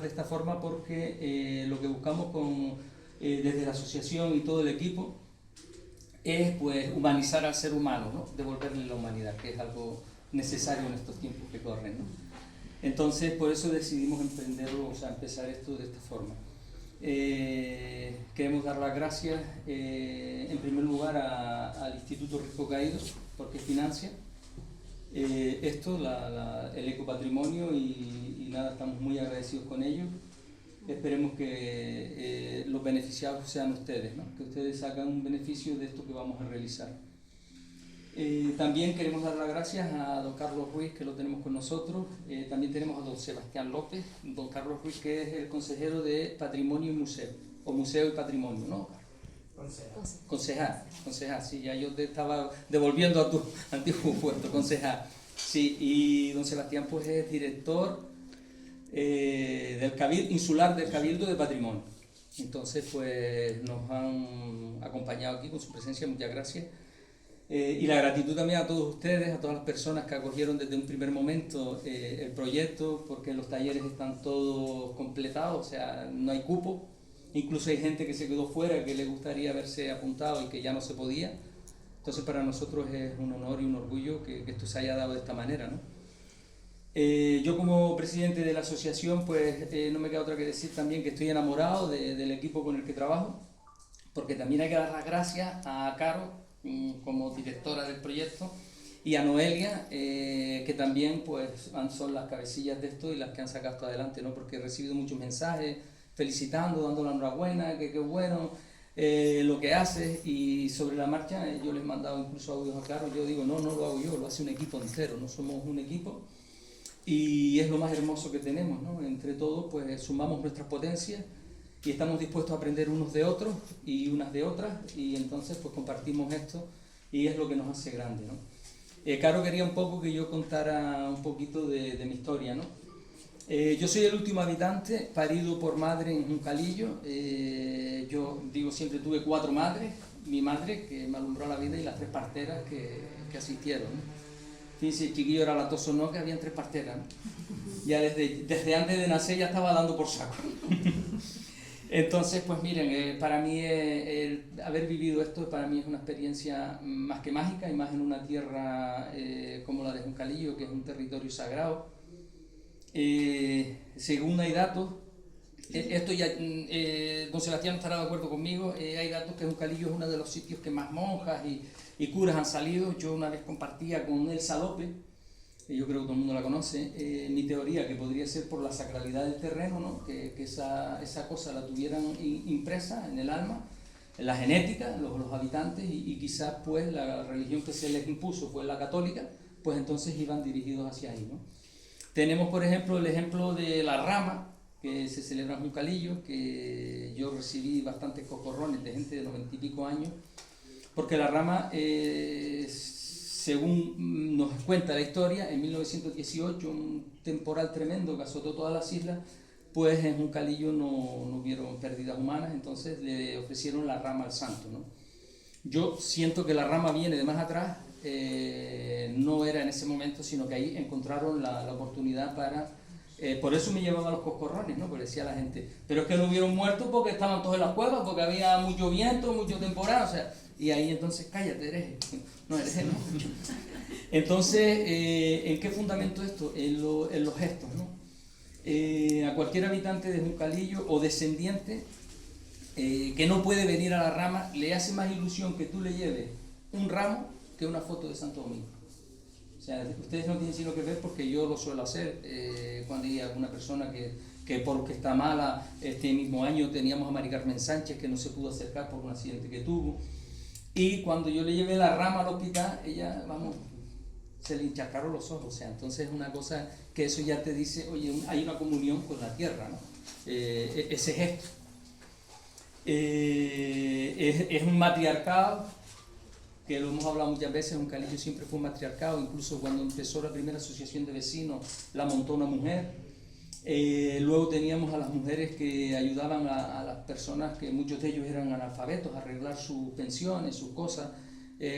de esta forma porque lo que buscamos desde la asociación y todo el equipo es pues humanizar al ser humano, ¿no? Devolverle la humanidad, que es algo necesario en estos tiempos que corren, ¿no? Entonces, por eso decidimos emprenderlo, o sea, empezar esto de esta forma. Queremos dar las gracias, en primer lugar, al Instituto Risco Caído, porque financia esto, el ecopatrimonio, y nada, estamos muy agradecidos con ellos. Esperemos que los beneficiados sean ustedes, ¿no? Que ustedes hagan un beneficio de esto que vamos a realizar. También queremos dar las gracias a don Carlos Ruiz, que lo tenemos con nosotros. También tenemos a don Sebastián López, don Carlos Ruiz, que es el consejero de Patrimonio y Museo, o Museo y Patrimonio, ¿no? Concejal, sí, ya yo te estaba devolviendo a tu antiguo puesto, concejal. Sí, y don Sebastián pues es director del Cabildo, insular del Cabildo de Patrimonio. Entonces pues nos han acompañado aquí con su presencia, muchas gracias. Y la gratitud también a todos ustedes, a todas las personas que acogieron desde un primer momento el proyecto, porque los talleres están todos completados, o sea, no hay cupo. Incluso hay gente que se quedó fuera, que le gustaría haberse apuntado y que ya no se podía. Entonces para nosotros es un honor y un orgullo que esto se haya dado de esta manera, ¿no? Yo como presidente de la asociación, pues no me queda otra que decir también que estoy enamorado del equipo con el que trabajo, porque también hay que dar las gracias a Caro como directora del proyecto y a Noelia, que también pues son las cabecillas de esto y las que han sacado esto adelante, ¿no? Porque he recibido muchos mensajes felicitando, dando la enhorabuena, que qué bueno lo que haces, y sobre la marcha yo les he mandado incluso audios a Caro. Yo digo, no lo hago yo, lo hace un equipo entero, no somos un equipo, y es lo más hermoso que tenemos, ¿no? Entre todos pues sumamos nuestras potencias y estamos dispuestos a aprender unos de otros y unas de otras, y entonces pues compartimos esto y es lo que nos hace grande, ¿no? Caro quería un poco que yo contara un poquito de mi historia, ¿no? Yo soy el último habitante parido por madre en Juncalillo. Yo digo, siempre tuve 4 madres, mi madre que me alumbró la vida y las 3 parteras que asistieron, ¿no? Fíjense, el chiquillo era latoso, no, que habían 3 parteras, ¿no? Ya desde antes de nacer ya estaba dando por saco. Entonces, pues miren, para mí el haber vivido esto para mí es una experiencia más que mágica, y más en una tierra como la de Juncalillo, que es un territorio sagrado. Según hay datos, esto ya don Sebastián estará de acuerdo conmigo, hay datos que Juncalillo es uno de los sitios que más monjas y curas han salido. Yo una vez compartía con Elsa López, yo creo que todo el mundo la conoce, mi teoría, que podría ser por la sacralidad del terreno, ¿no? Que esa cosa la tuvieran impresa en el alma, en la genética, los habitantes, y quizás pues la religión que se les impuso fue la católica, pues entonces iban dirigidos hacia ahí, ¿no? Tenemos, por ejemplo, el ejemplo de la rama, que se celebra en Juncalillo, que yo recibí bastantes cocorrones de gente de 90 y pico años, porque la rama, según nos cuenta la historia, en 1918, un temporal tremendo que azotó todas las islas, pues en Juncalillo no hubieron pérdidas humanas, entonces le ofrecieron la rama al santo, ¿no? Yo siento que la rama viene de más atrás, no era en ese momento, sino que ahí encontraron la oportunidad para... por eso me llevaba a los coscorrones, ¿no? Porque decía la gente, pero es que no hubieron muertos porque estaban todos en las cuevas, porque había mucho viento, mucho temporal, o sea, y ahí entonces, cállate, hereje. No, hereje no. Entonces, ¿en qué fundamento esto? En los gestos, ¿no? A cualquier habitante de Juncalillo o descendiente que no puede venir a la rama, le hace más ilusión que tú le lleves un ramo que una foto de Santo Domingo. O sea, ustedes no tienen sino que ver, porque yo lo suelo hacer cuando hay alguna persona que porque está mala. Este mismo año teníamos a Mari Carmen Sánchez, que no se pudo acercar por un accidente que tuvo, y cuando yo le llevé la rama al hospital, ella, vamos, se le hinchacaron los ojos. O sea, entonces es una cosa que eso ya te dice, oye, hay una comunión con la tierra, ¿no? Ese gesto. Es un matriarcado, que lo hemos hablado muchas veces. Juncalillo siempre fue un matriarcado, incluso cuando empezó la primera asociación de vecinos la montó una mujer. Luego teníamos a las mujeres que ayudaban a las personas, que muchos de ellos eran analfabetos, a arreglar sus pensiones, sus cosas,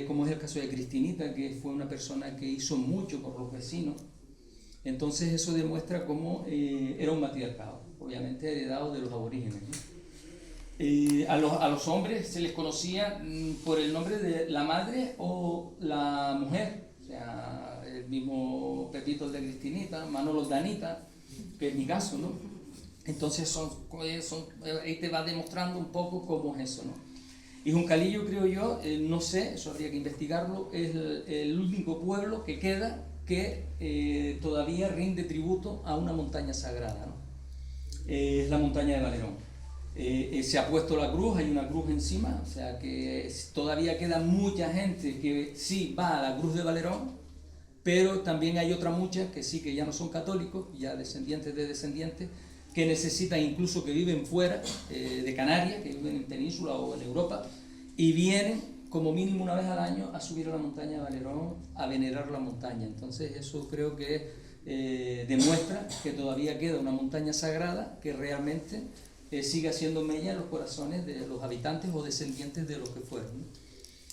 como es el caso de Cristinita, que fue una persona que hizo mucho por los vecinos. Entonces eso demuestra cómo era un matriarcado. obviamente heredado de los aborígenes, ¿no? A los hombres se les conocía por el nombre de la madre o la mujer, o sea, el mismo Pepito el de Cristinita, Manolo el de Anita, que es mi caso, ¿no? Entonces ahí te va demostrando un poco cómo es eso, ¿no? Y Juncalillo, creo yo, no sé, eso habría que investigarlo, es el único pueblo que queda que todavía rinde tributo a una montaña sagrada, ¿no? Es la montaña de Valerón. Se ha puesto la cruz, hay una cruz encima, o sea que todavía queda mucha gente que sí va a la cruz de Valerón, pero también hay otra mucha que sí, que ya no son católicos, ya descendientes de descendientes, que necesitan, incluso que viven fuera de Canarias, que viven en Península o en Europa, y vienen como mínimo una vez al año a subir a la montaña de Valerón, a venerar la montaña. Entonces eso creo que demuestra que todavía queda una montaña sagrada que realmente sigue haciendo mella en los corazones de los habitantes o descendientes de los que fueron, ¿no?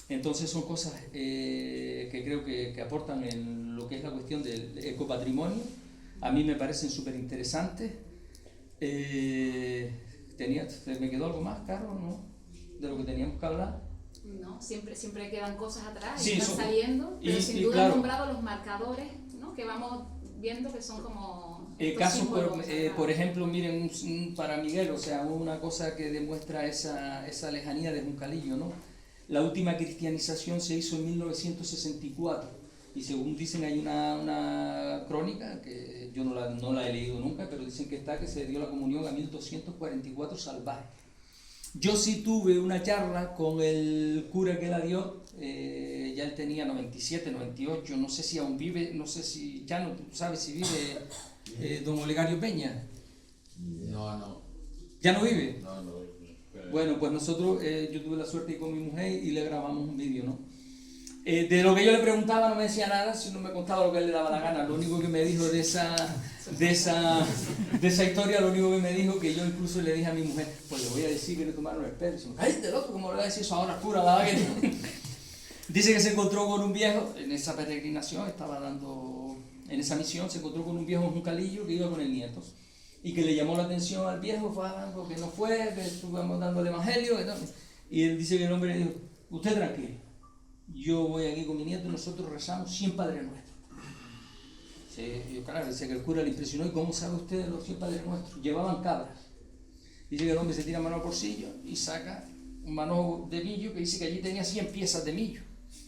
Entonces son cosas que creo que aportan en lo que es la cuestión del ecopatrimonio. A mí me parecen súper interesantes. ¿Me quedó algo más, Carlos, no? De lo que teníamos que hablar. No, siempre quedan cosas atrás, sí, están saliendo, pero sin duda claro, he nombrado los marcadores, ¿no? Que vamos viendo que son como... casos, por ejemplo, miren, para Miguel, o sea, una cosa que demuestra esa lejanía de Juncalillo, ¿no? La última cristianización se hizo en 1964 y según dicen hay una crónica, que yo no la he leído nunca, pero dicen que se dio la comunión a 1244 salvajes. Yo sí tuve una charla con el cura que la dio, ya él tenía 97, 98, no sé si aún vive, no sé si, ya no, tú sabes si vive don Olegario Peña. No. ¿Ya no vive? No. Bueno, pues nosotros, yo tuve la suerte de ir con mi mujer y le grabamos un vídeo, ¿no? De lo que yo le preguntaba no me decía nada, sino me contaba lo que él le daba la gana. Lo único que me dijo de esa historia, lo único que me dijo, que yo incluso le dije a mi mujer, pues le voy a decir que le tomaron el pelo. Y cállate, loco, ¿cómo le voy a decir eso ahora, cura? La que dice que se encontró con un viejo, en esa peregrinación, estaba dando, en esa misión, se encontró con un viejo en Juncalillo que iba con el nieto. Y que le llamó la atención al viejo, fue algo que no fue, que estuvimos dando el evangelio, y él dice que el hombre le dijo, usted tranquilo, yo voy aquí con mi nieto y nosotros rezamos 100 Padres Nuestros. Sí, yo, claro, dice que el cura le impresionó, ¿y cómo sabe usted de los 100 Padres Nuestros? Llevaban cabras. Dice que el hombre se tira mano al bolsillo y saca un manojo de millo que dice que allí tenía 100 piezas de millo.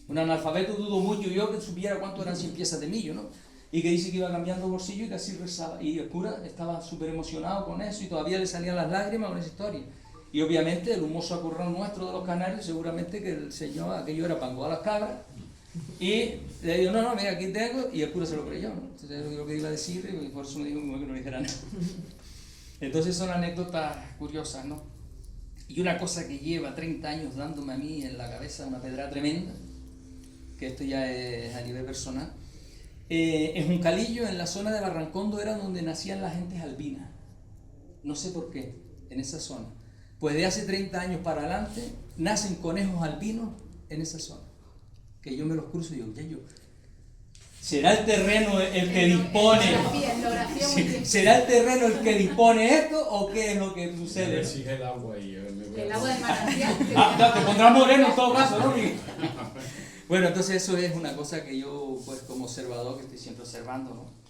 Un analfabeto dudo mucho yo que supiera cuánto eran 100 piezas de millo, ¿no? Y que dice que iba cambiando bolsillo y que así rezaba. Y el cura estaba súper emocionado con eso y todavía le salían las lágrimas con esa historia. Y obviamente el humoso acorralón nuestro de los canarios, seguramente que el señor, aquello era pango a las cabras. Y le digo, no, mira, aquí tengo, y el cura se lo creyó, ¿no? Entonces lo que iba a decir, y por eso me dijo que no dijera nada. Entonces son anécdotas curiosas, ¿no? Y una cosa que lleva 30 años dándome a mí en la cabeza una pedra tremenda, que esto ya es a nivel personal. En Juncalillo, en la zona de Barrancondo, era donde nacían las gentes albinas. No sé por qué, en esa zona. Pues de hace 30 años para adelante, nacen conejos albinos en esa zona. Que yo me los cruzo y digo, ¿será el terreno el que dispone? ¿Será el terreno el que dispone esto o qué es lo que sucede? Exige el agua y el agua del manantial. Te pondrás moreno en todo caso, ¿no? Bueno, entonces eso es una cosa que yo, pues como observador, que estoy siempre observando, ¿no?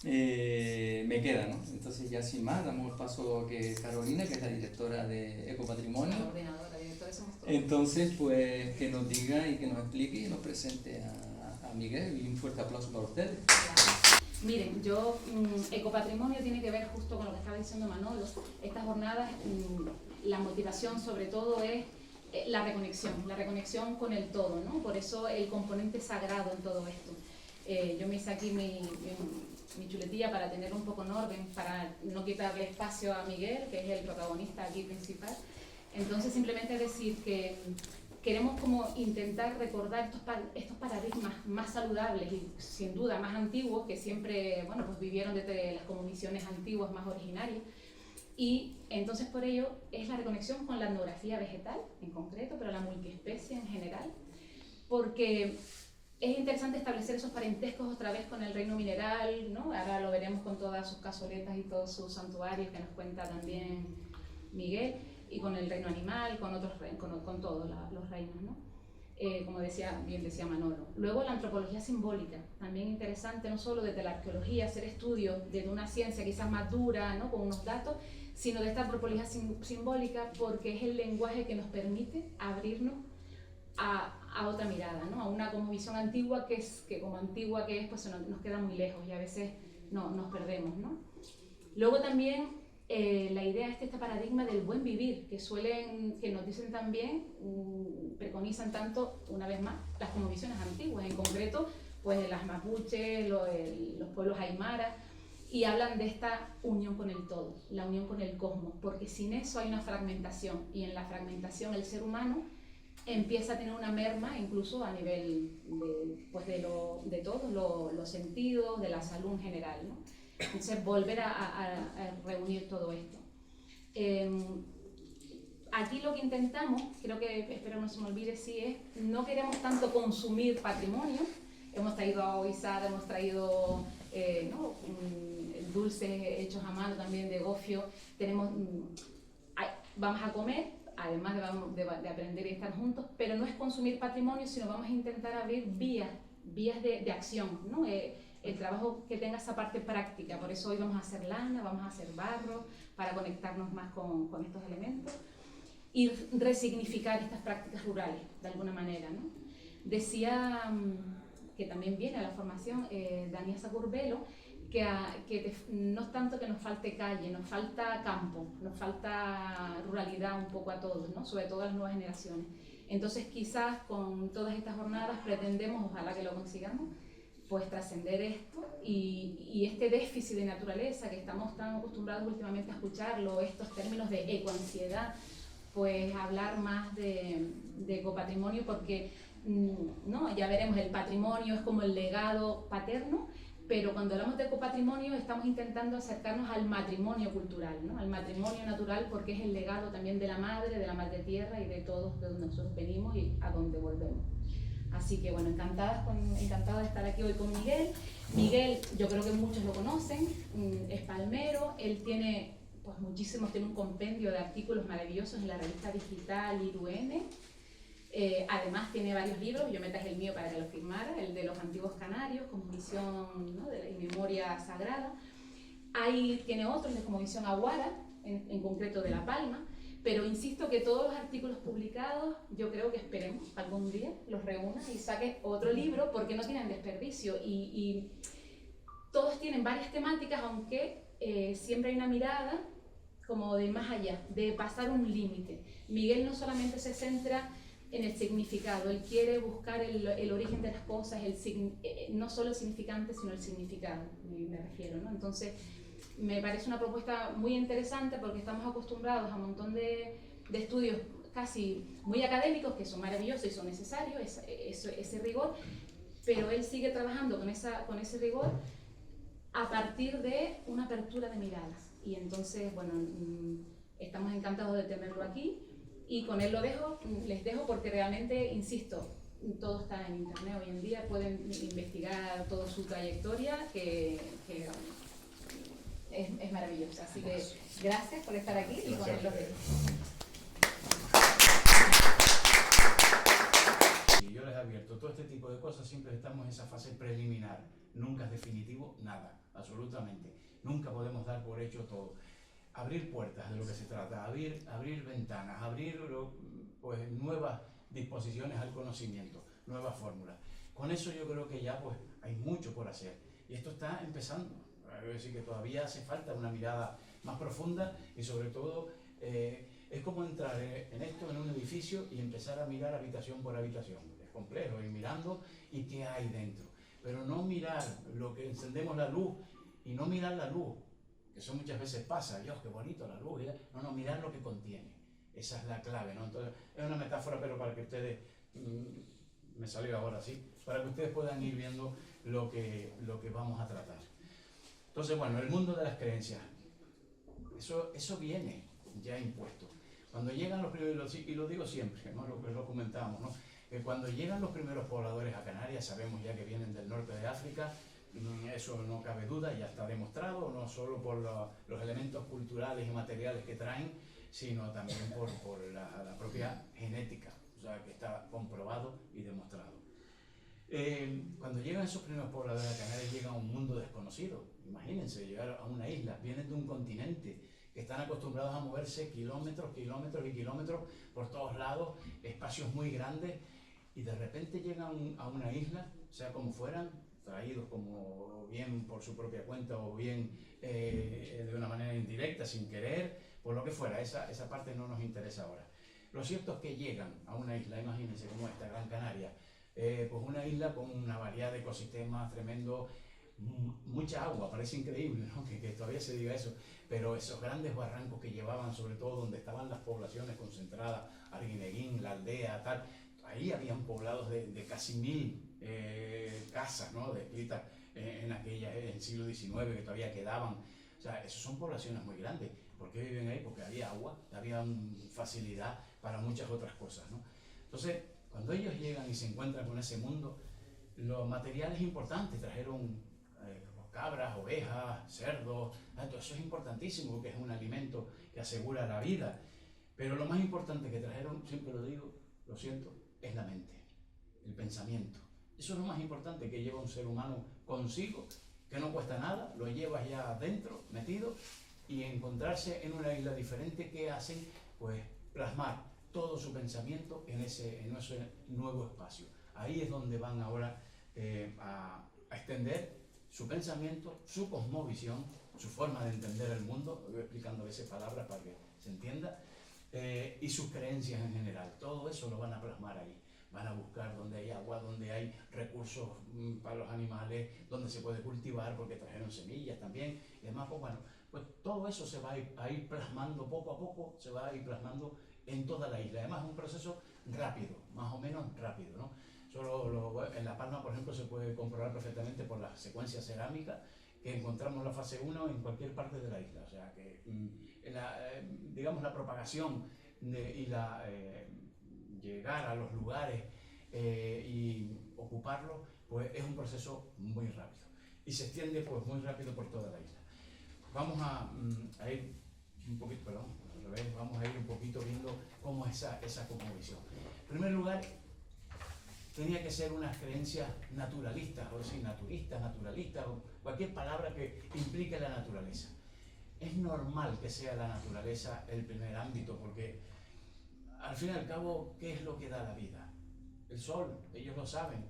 Me queda, ¿no? Entonces ya sin más, damos el paso a que Carolina, que es la directora de Ecopatrimonio. Entonces, pues que nos diga y que nos explique y nos presente a Miguel, y un fuerte aplauso para ustedes. Miren, Ecopatrimonio tiene que ver justo con lo que estaba diciendo Manolo. Estas jornadas, la motivación sobre todo es la reconexión con el todo, ¿no? Por eso el componente sagrado en todo esto. Yo me hice aquí mi chuletilla para tener un poco en orden, para no quitarle espacio a Miguel, que es el protagonista aquí principal. Entonces simplemente decir que queremos como intentar recordar estos paradigmas más saludables y sin duda más antiguos, que siempre, bueno, pues vivieron desde las comunisiones antiguas más originarias. Y entonces por ello es la reconexión con la etnografía vegetal en concreto, pero la multiespecie en general, porque Es interesante establecer esos parentescos otra vez con el reino mineral, ¿no? Ahora lo veremos con todas sus cazoletas y todos sus santuarios que nos cuenta también Miguel, y con el reino animal, con otros con todos los reinos, ¿no? Como bien decía Manolo. Luego la antropología simbólica, también interesante, no solo desde la arqueología, hacer estudios desde una ciencia quizás más dura, ¿no? Con unos datos, sino de esta antropología simbólica, porque es el lenguaje que nos permite abrirnos a otra mirada, ¿no? A una como visión antigua que como antigua que es, pues nos queda muy lejos y a veces nos perdemos, ¿no? Luego también la idea es este paradigma del buen vivir, que nos dicen también, preconizan tanto, una vez más, las cosmovisiones antiguas, en concreto, pues las mapuches, los pueblos aymaras, y hablan de esta unión con el todo, la unión con el cosmos, porque sin eso hay una fragmentación, y en la fragmentación el ser humano empieza a tener una merma incluso a nivel de todos los sentidos, de la salud en general, ¿no? Entonces volver a reunir todo esto. Aquí lo que intentamos, espero no se me olvide, sí es, no queremos tanto consumir patrimonio. Hemos traído a Oizada, hemos traído dulces hechos a mano también de gofio, vamos a comer, además de aprender y estar juntos, pero no es consumir patrimonio, sino vamos a intentar abrir vías de acción, ¿no? El trabajo que tenga esa parte práctica, por eso hoy vamos a hacer lana, vamos a hacer barro, para conectarnos más con estos elementos, y resignificar estas prácticas rurales, de alguna manera, ¿no? Decía, que también viene a la formación, Daniel Sacurbelo, que no es tanto que nos falte calle, nos falta campo, nos falta ruralidad un poco a todos, ¿no? Sobre todo a las nuevas generaciones. Entonces quizás con todas estas jornadas pretendemos, ojalá que lo consigamos, pues trascender esto y este déficit de naturaleza que estamos tan acostumbrados últimamente a escucharlo, estos términos de ecoansiedad, pues hablar más de ecopatrimonio, porque ¿no? Ya veremos, el patrimonio es como el legado paterno, pero cuando hablamos de ecopatrimonio estamos intentando acercarnos al matrimonio cultural, ¿no? Al matrimonio natural, porque es el legado también de la madre tierra y de todos de donde nosotros venimos y a donde volvemos. Así que bueno, encantada de estar aquí hoy con Miguel. Miguel, yo creo que muchos lo conocen, es palmero, él tiene pues muchísimos, tiene un compendio de artículos maravillosos en la revista digital IRUN. Además tiene varios libros, yo me traje el mío para que lo firmara, el de los antiguos canarios, Cosmovisión, ¿no? Y memoria sagrada. Ahí tiene otros de Cosmovisión Aguara, en concreto de La Palma, pero insisto que todos los artículos publicados, yo creo que esperemos algún día los reúna y saque otro libro, porque no tienen desperdicio y todos tienen varias temáticas, aunque siempre hay una mirada como de más allá, de pasar un límite. Miguel no solamente se centra en el significado, él quiere buscar el origen de las cosas, no solo el significante, sino el significado, me refiero, ¿no? Entonces, me parece una propuesta muy interesante porque estamos acostumbrados a un montón de estudios casi muy académicos, que son maravillosos y son necesarios, ese rigor, pero él sigue trabajando con ese rigor a partir de una apertura de miradas. Y entonces, bueno, estamos encantados de tenerlo aquí. Y con él les dejo porque realmente, insisto, todo está en internet hoy en día, pueden investigar toda su trayectoria, que es maravillosa. Así que gracias por estar aquí y con él los dejo. Y yo les advierto, todo este tipo de cosas siempre estamos en esa fase preliminar, nunca es definitivo nada, absolutamente. Nunca podemos dar por hecho todo. Abrir puertas de lo que se trata, abrir ventanas, abrir pues, nuevas disposiciones al conocimiento, nuevas fórmulas. Con eso yo creo que ya pues, hay mucho por hacer. Y esto está empezando. Es decir, que todavía hace falta una mirada más profunda y sobre todo es como entrar en un edificio y empezar a mirar habitación por habitación. Es complejo, ir mirando y qué hay dentro. Pero no mirar lo que encendemos la luz y no mirar la luz. Eso muchas veces pasa, Dios, qué bonito la luz. No, mirar lo que contiene. Esa es la clave, ¿no? Entonces, es una metáfora, pero para que ustedes, me salió ahora sí, para que ustedes puedan ir viendo lo que vamos a tratar. Entonces, bueno, el mundo de las creencias, eso viene ya impuesto. Cuando llegan los primeros, y lo digo siempre, ¿no? Lo comentábamos, ¿no? Cuando llegan los primeros pobladores a Canarias, sabemos ya que vienen del norte de África, eso no cabe duda, ya está demostrado, no solo por los elementos culturales y materiales que traen, sino también por la propia genética, o sea, que está comprobado y demostrado. Cuando llegan esos primeros pobladores a Canarias, llegan a un mundo desconocido. Imagínense, llegar a una isla, vienen de un continente, que están acostumbrados a moverse kilómetros, kilómetros y kilómetros por todos lados, espacios muy grandes, y de repente llegan a una isla, sea como fueran, traídos como bien por su propia cuenta o bien de una manera indirecta, sin querer, por lo que fuera, esa parte no nos interesa ahora. Lo cierto es que llegan a una isla, imagínense como esta, Gran Canaria, pues una isla con una variedad de ecosistemas tremendo, mucha agua, parece increíble, ¿no? que todavía se diga eso, pero esos grandes barrancos que llevaban, sobre todo donde estaban las poblaciones concentradas, Arguineguín, la aldea, tal, ahí habían poblados de casi 1000 casas, ¿no? Descritas en el siglo XIX, que todavía quedaban. O sea, esas son poblaciones muy grandes. ¿Por qué viven ahí? Porque había agua, había facilidad para muchas otras cosas, ¿no? Entonces, cuando ellos llegan y se encuentran con ese mundo, los materiales importantes, trajeron cabras, ovejas, cerdos, todo eso es importantísimo porque es un alimento que asegura la vida. Pero lo más importante que trajeron, siempre lo digo, lo siento, es la mente, el pensamiento. Eso es lo más importante que lleva un ser humano consigo, que no cuesta nada, lo llevas ya adentro, metido, y encontrarse en una isla diferente que hacen, pues, plasmar todo su pensamiento en ese nuevo espacio. Ahí es donde van ahora a extender su pensamiento, su cosmovisión, su forma de entender el mundo, voy explicando a veces palabras para que se entienda, y sus creencias en general. Todo eso lo van a plasmar ahí. Van a buscar donde hay agua, donde hay recursos para los animales, donde se puede cultivar, porque trajeron semillas también, y demás, pues bueno, pues todo eso se va a ir plasmando poco a poco, se va a ir plasmando en toda la isla. Además es un proceso rápido, más o menos rápido, ¿no? En La Palma, por ejemplo, se puede comprobar perfectamente por la secuencia cerámica que encontramos la fase 1 en cualquier parte de la isla. O sea que, digamos, la propagación y llegar a los lugares y ocuparlos, pues es un proceso muy rápido. Y se extiende pues muy rápido por toda la isla. Vamos a ir un poquito, perdón, al revés, vamos a ir un poquito viendo cómo es esa cosmovisión. En primer lugar, tenía que ser unas creencias naturalistas, o decir, naturistas, naturalistas, o cualquier palabra que implique la naturaleza. Es normal que sea la naturaleza el primer ámbito, porque al fin y al cabo, ¿qué es lo que da la vida? El sol, ellos lo saben.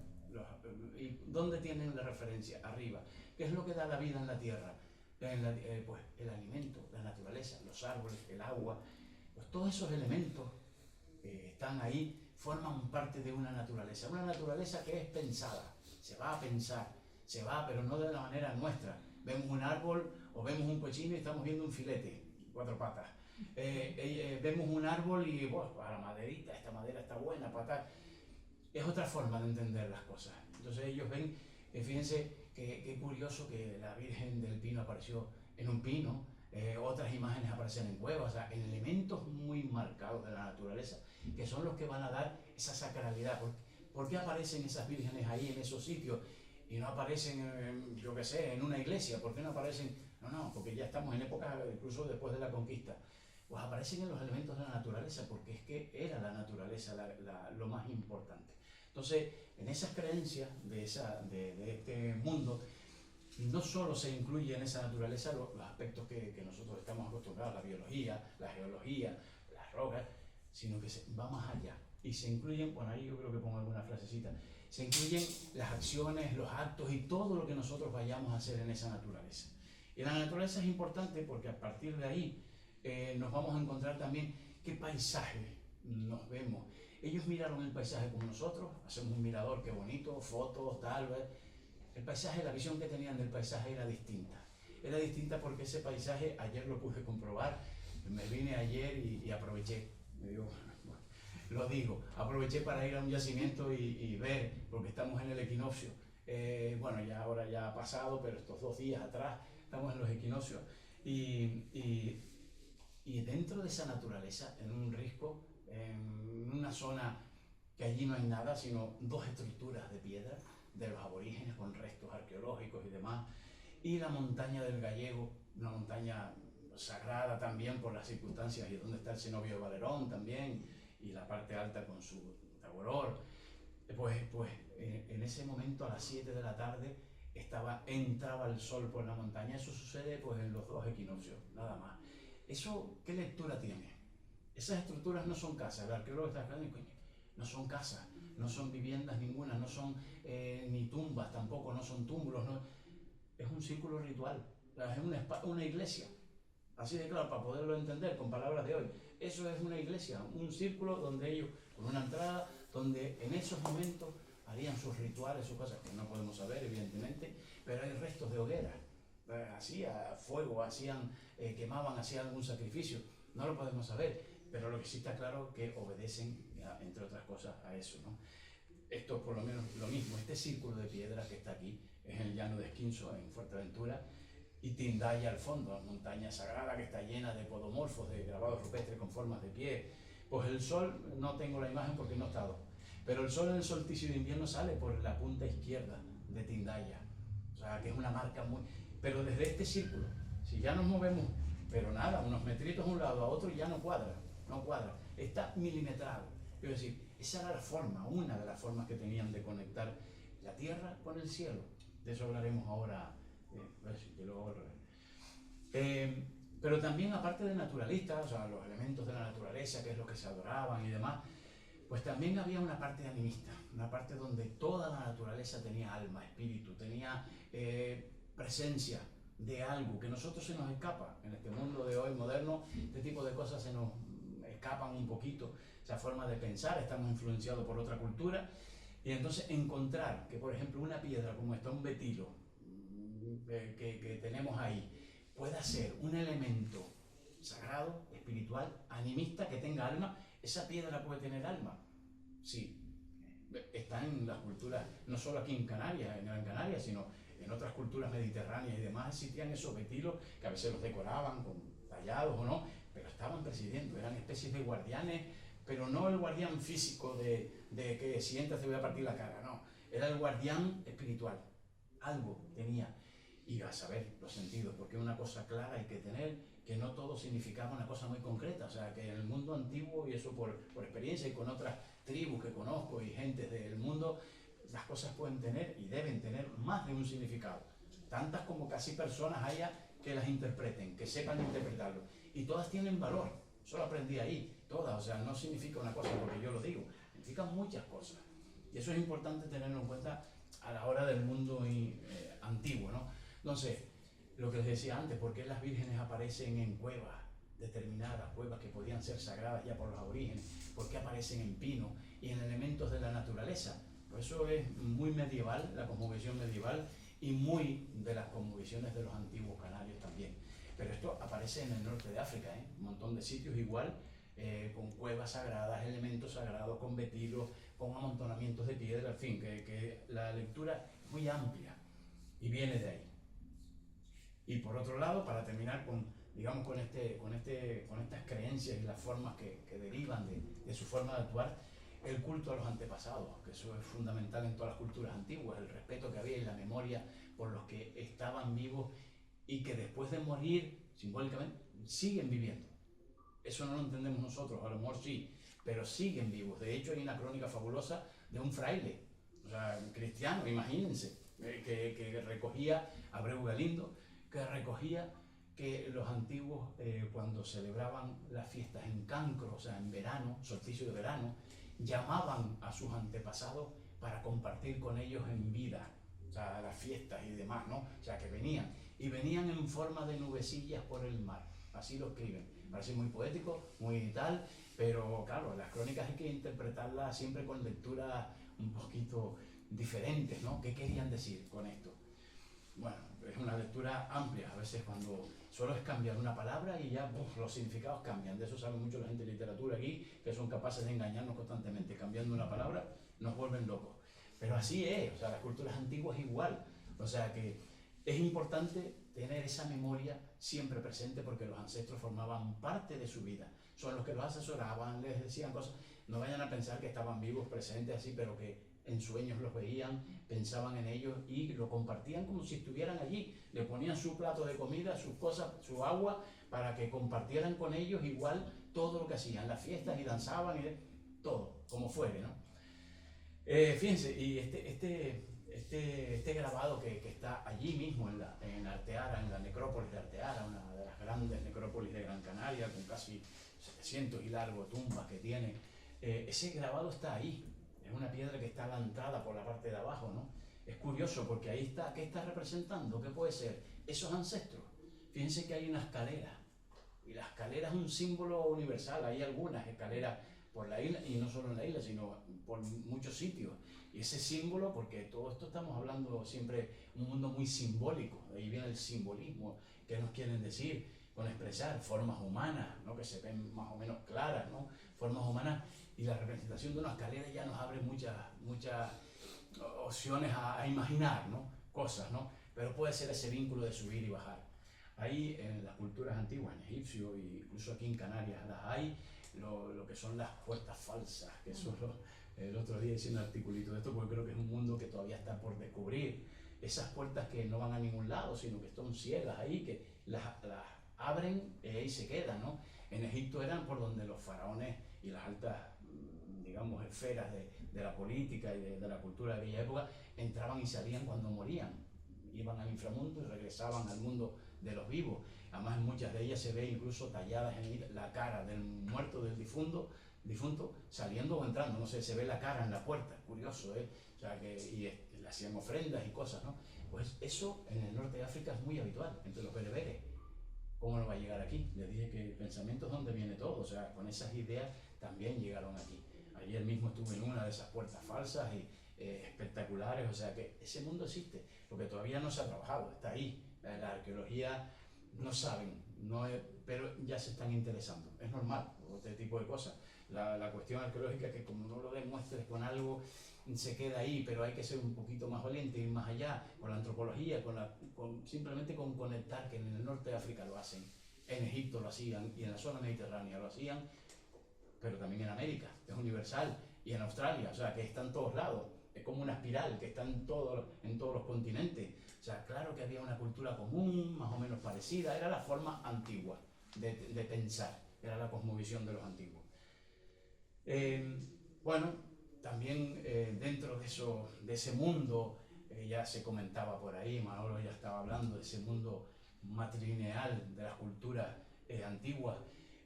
¿Y dónde tienen la referencia? Arriba. ¿Qué es lo que da la vida en la tierra? Pues el alimento, la naturaleza, los árboles, el agua, pues todos esos elementos que están ahí forman parte de una naturaleza que es pensada, se va a pensar, se va, pero no de la manera nuestra. Vemos un árbol o vemos un cochino y estamos viendo un filete, 4 patas. Vemos un árbol y, bueno, para la maderita, esta madera está buena, para es otra forma de entender las cosas. Entonces ellos ven, fíjense qué curioso que la Virgen del Pino apareció en un pino, otras imágenes aparecen en cuevas, o sea, en elementos muy marcados de la naturaleza, que son los que van a dar esa sacralidad. ¿Por qué aparecen esas vírgenes ahí en esos sitios y no aparecen, yo qué sé, en una iglesia? ¿Por qué no aparecen? No, porque ya estamos en época, incluso después de la conquista. Pues aparecen en los elementos de la naturaleza, porque es que era la naturaleza lo más importante. Entonces, en esas creencias de este mundo, no solo se incluye en esa naturaleza los aspectos que nosotros estamos acostumbrados, la biología, la geología, las rocas, sino que va más allá. Y se incluyen, bueno, ahí yo creo que pongo alguna frasecita, se incluyen las acciones, los actos y todo lo que nosotros vayamos a hacer en esa naturaleza. Y la naturaleza es importante porque a partir de ahí nos vamos a encontrar también qué paisaje nos vemos. Ellos miraron el paisaje como nosotros, hacemos un mirador, qué bonito, fotos, tal vez. El paisaje, la visión que tenían del paisaje era distinta. Era distinta porque ese paisaje, ayer lo pude comprobar, me vine ayer y aproveché, aproveché para ir a un yacimiento y ver, porque estamos en el equinoccio. Bueno, ya ahora ya ha pasado, pero estos 2 días atrás estamos en los equinoccios. Y dentro de esa naturaleza, en un risco, en una zona que allí no hay nada sino 2 estructuras de piedra de los aborígenes con restos arqueológicos y demás, y la montaña del Gallego, una montaña sagrada también por las circunstancias, y donde está el cenobio de Valerón también, y la parte alta con su taboror. Pues en ese momento a las 7 de la tarde entraba el sol por la montaña. Eso sucede pues en los 2 equinoccios, nada más. ¿Eso qué lectura tiene? Esas estructuras no son casas, el arqueólogo está hablando, coño, no son casas, no son viviendas ninguna, no son ni tumbas tampoco, no son túmulos, no. Es un círculo ritual, es una iglesia. Así de claro, para poderlo entender con palabras de hoy. Eso es una iglesia, un círculo donde ellos, con una entrada, donde en esos momentos harían sus rituales, sus cosas, que no podemos saber, evidentemente, pero hay restos de hoguera. Hacía fuego, quemaban, hacían algún sacrificio. No lo podemos saber, pero lo que sí está claro es que obedecen, entre otras cosas, a eso, ¿no? Esto es por lo menos lo mismo. Este círculo de piedra que está aquí es el llano de Esquinzo, en Fuerteventura, y Tindaya al fondo, la montaña sagrada que está llena de podomorfos, de grabados rupestres con formas de pie. Pues el sol, no tengo la imagen porque no he estado, pero el sol en el solsticio de invierno sale por la punta izquierda de Tindaya, o sea que es una marca muy... Pero desde este círculo, si ya nos movemos, pero nada, unos metritos de un lado a otro ya no cuadra, está milimetrado. Es decir, esa era la forma, una de las formas que tenían de conectar la tierra con el cielo. De eso hablaremos ahora. Pero también, aparte de naturalistas, o sea, los elementos de la naturaleza, que es lo que se adoraban y demás, pues también había una parte animista, una parte donde toda la naturaleza tenía alma, espíritu, tenía presencia de algo que a nosotros se nos escapa. En este mundo de hoy moderno, este tipo de cosas se nos escapan un poquito, esa forma de pensar, estamos influenciados por otra cultura, y entonces encontrar que, por ejemplo, una piedra como esta, un betilo, que tenemos ahí, pueda ser un elemento sagrado, espiritual, animista, que tenga alma. ¿Esa piedra puede tener alma? Sí. Está en las culturas, no solo aquí en Canarias, en Gran Canaria, sino en otras culturas mediterráneas y demás, existían esos betilos que a veces los decoraban con tallados o no, pero estaban presidiendo, eran especies de guardianes, pero no el guardián físico de que si entras te voy a partir la cara, no, era el guardián espiritual. Algo tenía, y a saber los sentidos, porque una cosa clara hay que tener, que no todo significaba una cosa muy concreta. O sea, que en el mundo antiguo, y eso por experiencia y con otras tribus que conozco y gentes del mundo, las cosas pueden tener y deben tener más de un significado, tantas como casi personas haya que las interpreten, que sepan interpretarlo, y todas tienen valor. Eso lo aprendí ahí, todas. O sea, no significa una cosa porque yo lo digo, significan muchas cosas, y eso es importante tenerlo en cuenta a la hora del mundo antiguo, ¿no? Entonces, lo que les decía antes, ¿por qué las vírgenes aparecen en cuevas, determinadas cuevas que podían ser sagradas ya por los aborígenes? ¿Por qué aparecen en pino y en elementos de la naturaleza? Pues eso es muy medieval, la cosmovisión medieval, y muy de las cosmovisiones de los antiguos canarios también. Pero esto aparece en el norte de África, un montón de sitios igual, con cuevas sagradas, elementos sagrados, con betilos, con amontonamientos de piedra, en fin, que la lectura es muy amplia y viene de ahí. Y por otro lado, para terminar con, digamos, con estas creencias y las formas que derivan de su forma de actuar, el culto a los antepasados, que eso es fundamental en todas las culturas antiguas, el respeto que había y la memoria por los que estaban vivos y que después de morir, simbólicamente, siguen viviendo. Eso no lo entendemos nosotros, a lo mejor sí, pero siguen vivos. De hecho, hay una crónica fabulosa de un fraile, o sea, cristiano, imagínense, que recogía, Abreu Galindo, que recogía que los antiguos, cuando celebraban las fiestas en Cancro, o sea, en verano, solsticio de verano, llamaban a sus antepasados para compartir con ellos en vida, o sea, las fiestas y demás, ¿no? O sea, que venían en forma de nubecillas por el mar, así lo escriben. Parece muy poético, muy tal, pero claro, las crónicas hay que interpretarlas siempre con lecturas un poquito diferentes, ¿no? ¿Qué querían decir con esto? Bueno, es una lectura amplia, a veces cuando solo es cambiar una palabra y ya los significados cambian. De eso sabe mucho la gente de literatura aquí, que son capaces de engañarnos constantemente. Cambiando una palabra nos vuelven locos. Pero así es, o sea, las culturas antiguas igual. O sea que es importante tener esa memoria siempre presente, porque los ancestros formaban parte de su vida. Son los que los asesoraban, les decían cosas. no vayan a pensar que estaban vivos, presentes así, pero que en sueños los veían, pensaban en ellos y lo compartían como si estuvieran allí. Le ponían su plato de comida, sus cosas, su agua, para que compartieran con ellos igual todo lo que hacían, las fiestas y danzaban y todo, como fuere, ¿no? Fíjense, y este grabado que está allí mismo en Arteara, en la necrópolis de Arteara, una de las grandes necrópolis de Gran Canaria, con casi 700 y largo tumbas que tiene, ese grabado está ahí. Es una piedra que está a la entrada por la parte de abajo, ¿no? Es curioso porque ahí está, ¿qué está representando? ¿Qué puede ser? Esos ancestros. Fíjense que hay una escalera, y la escalera es un símbolo universal. Hay algunas escaleras por la isla, y no solo en la isla, sino por muchos sitios. Y ese símbolo, porque todo esto estamos hablando siempre, un mundo muy simbólico, de ahí viene el simbolismo, que nos quieren decir con expresar formas humanas, ¿no? Que se ven más o menos claras, ¿no? Formas humanas, y la representación de una escalera ya nos abre muchas opciones a imaginar, ¿no? Cosas, ¿no? Pero puede ser ese vínculo de subir y bajar. Ahí en las culturas antiguas, en egipcio e incluso aquí en Canarias, las hay, lo que son las puertas falsas, que eso el otro día hice un articulito de esto porque creo que es un mundo que todavía está por descubrir. Esas puertas que no van a ningún lado, sino que están ciegas ahí, que las abren y ahí se quedan, ¿no? En Egipto eran por donde los faraones y las altas, digamos, esferas de la política y de la cultura de aquella época entraban y salían cuando morían. Iban al inframundo y regresaban al mundo de los vivos. Además, en muchas de ellas se ve incluso talladas en la cara del muerto, del difunto saliendo o entrando, no sé, se ve la cara en la puerta, curioso, ¿eh? O sea, le hacían ofrendas y cosas, ¿no? Pues eso en el norte de África es muy habitual, entre los bereberes. ¿Cómo no va a llegar aquí? Les dije que el pensamiento es donde viene todo, o sea, con esas ideas también llegaron aquí. Ayer mismo estuve en una de esas puertas falsas y espectaculares, o sea que ese mundo existe, lo que todavía no se ha trabajado, está ahí. La arqueología no saben, pero ya se están interesando, es normal, este tipo de cosas. La cuestión arqueológica es que como no lo demuestres con algo, se queda ahí, pero hay que ser un poquito más valiente, ir más allá, con la antropología, simplemente con conectar, que en el norte de África lo hacen, en Egipto lo hacían, y en la zona mediterránea lo hacían, pero también en América, es universal, y en Australia, o sea, que está en todos lados, es como una espiral que está en todos los continentes. O sea, claro que había una cultura común, más o menos parecida, era la forma antigua de pensar, era la cosmovisión de los antiguos. Bueno, también dentro de ese mundo, ya se comentaba por ahí, Manolo ya estaba hablando de ese mundo matrilineal de las culturas antiguas,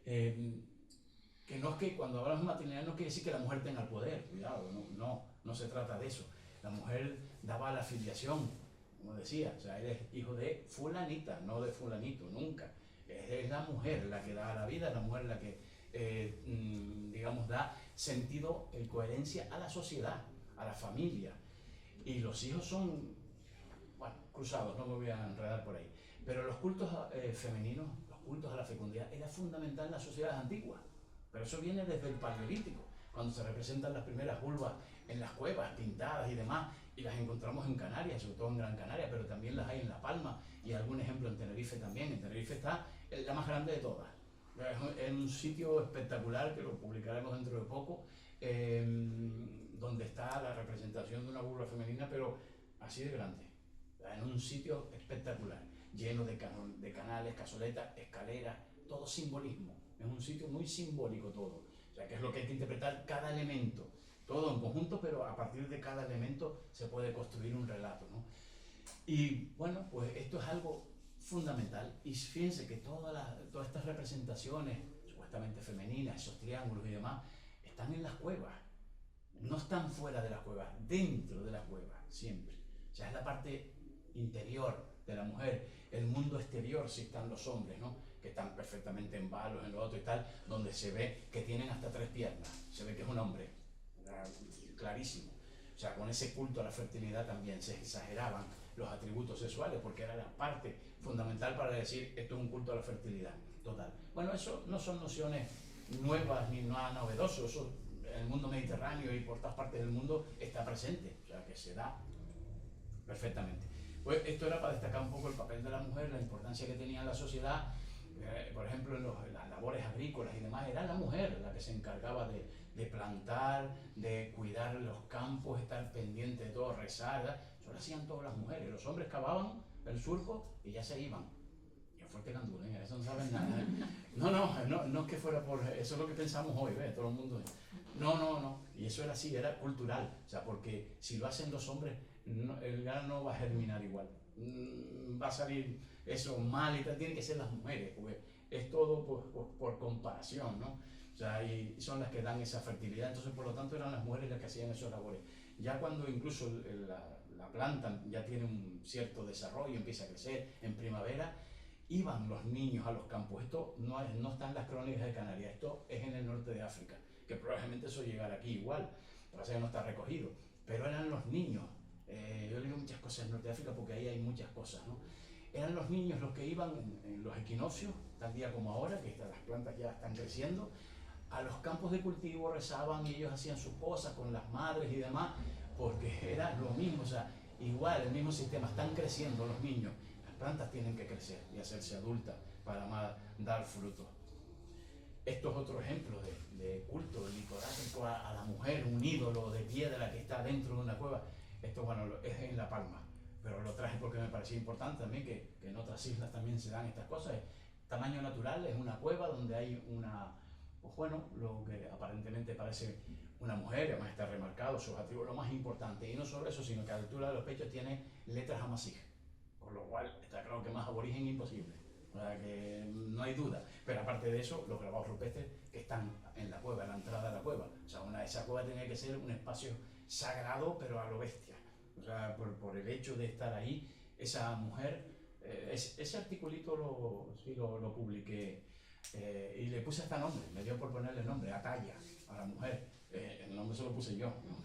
que no es que cuando hablamos de matrilineal no quiere decir que la mujer tenga el poder, cuidado, no se trata de eso. La mujer daba la filiación, como decía, o sea, eres hijo de fulanita, no de fulanito, nunca. Es la mujer la que da la vida, es la mujer la que, digamos, da sentido y coherencia a la sociedad, a la familia. Y los hijos son, bueno, cruzados, no me voy a enredar por ahí. Pero los cultos femeninos, los cultos a la fecundidad, era fundamental en las sociedades antiguas. Pero eso viene desde el Paleolítico, cuando se representan las primeras vulvas en las cuevas, pintadas y demás, y las encontramos en Canarias, sobre todo en Gran Canaria, pero también las hay en La Palma, y algún ejemplo en Tenerife también. En Tenerife está la más grande de todas. Es un sitio espectacular, que lo publicaremos dentro de poco, donde está la representación de una vulva femenina, pero así de grande, en un sitio espectacular, lleno de canales, cazoletas, escaleras, todo simbolismo. Es un sitio muy simbólico todo, o sea que es lo que hay que interpretar cada elemento, todo en conjunto, pero a partir de cada elemento se puede construir un relato, ¿no? Y bueno, pues esto es algo fundamental, y fíjense que todas estas representaciones supuestamente femeninas, esos triángulos y demás, están en las cuevas, no están fuera de las cuevas, dentro de las cuevas, siempre. O sea, es la parte interior de la mujer. El mundo exterior sí están los hombres, ¿no? Que están perfectamente en balos, en lo otro y tal, donde se ve que tienen hasta 3 piernas, se ve que es un hombre, clarísimo. O sea, con ese culto a la fertilidad también se exageraban los atributos sexuales, porque era la parte fundamental para decir esto es un culto a la fertilidad, total. Bueno, eso no son nociones nuevas ni nada novedoso, eso en el mundo mediterráneo y por todas partes del mundo está presente, o sea que se da perfectamente. Pues esto era para destacar un poco el papel de la mujer, la importancia que tenía en la sociedad. Por ejemplo, en las labores agrícolas y demás, era la mujer la que se encargaba de plantar, de cuidar los campos, estar pendiente de todo, rezar, ¿verdad? Eso lo hacían todas las mujeres. Los hombres cavaban el surco y ya se iban. Y a fuerte canduleña, eso no saben nada, ¿eh? No es que fuera por... Eso es lo que pensamos hoy, ¿ves? Todo el mundo... No. Y eso era así, era cultural. O sea, porque si lo hacen los hombres, el grano no va a germinar igual. Va a salir eso mal y tal. Tienen que ser las mujeres, porque es todo por comparación, ¿no? O sea, y son las que dan esa fertilidad. Entonces, por lo tanto, eran las mujeres las que hacían esos labores. Ya cuando incluso la planta ya tiene un cierto desarrollo, empieza a crecer en primavera, iban los niños a los campos. Esto no está en las crónicas de Canarias, esto es en el norte de África, que probablemente eso llegará aquí igual, lo que pasa es que no está recogido, pero eran los niños. Yo digo muchas cosas en norte de África porque ahí hay muchas cosas, ¿no? Eran los niños los que iban en los equinoccios, tal día como ahora, que las plantas ya están creciendo, a los campos de cultivo, rezaban y ellos hacían sus cosas con las madres y demás, porque era lo mismo, o sea, igual, el mismo sistema, están creciendo los niños, las plantas tienen que crecer y hacerse adultas para dar frutos. Esto es otro ejemplo de culto licorático a la mujer, un ídolo de piedra que está dentro de una cueva. Esto, bueno, es en La Palma, pero lo traje porque me parecía importante también que en otras islas también se dan estas cosas. Tamaño natural, es una cueva donde hay pues bueno, lo que aparentemente parece una mujer, además está remarcado sus atributos, lo más importante, y no solo eso, sino que a la altura de los pechos tiene letras amasij, por lo cual está claro que más aborigen imposible, o sea que no hay duda. Pero aparte de eso, los grabados rupestres que están en la cueva, en la entrada de la cueva, o sea, esa cueva tenía que ser un espacio sagrado, pero a lo bestia, o sea, por el hecho de estar ahí, esa mujer, ese articulito lo publiqué. Y le puse hasta nombre, me dio por ponerle nombre, Ataya, a la mujer. El nombre se lo puse yo, ¿no?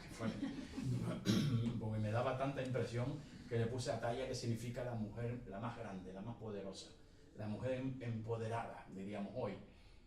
Porque me daba tanta impresión que le puse Ataya, que significa la mujer, la más grande, la más poderosa, la mujer empoderada, diríamos hoy,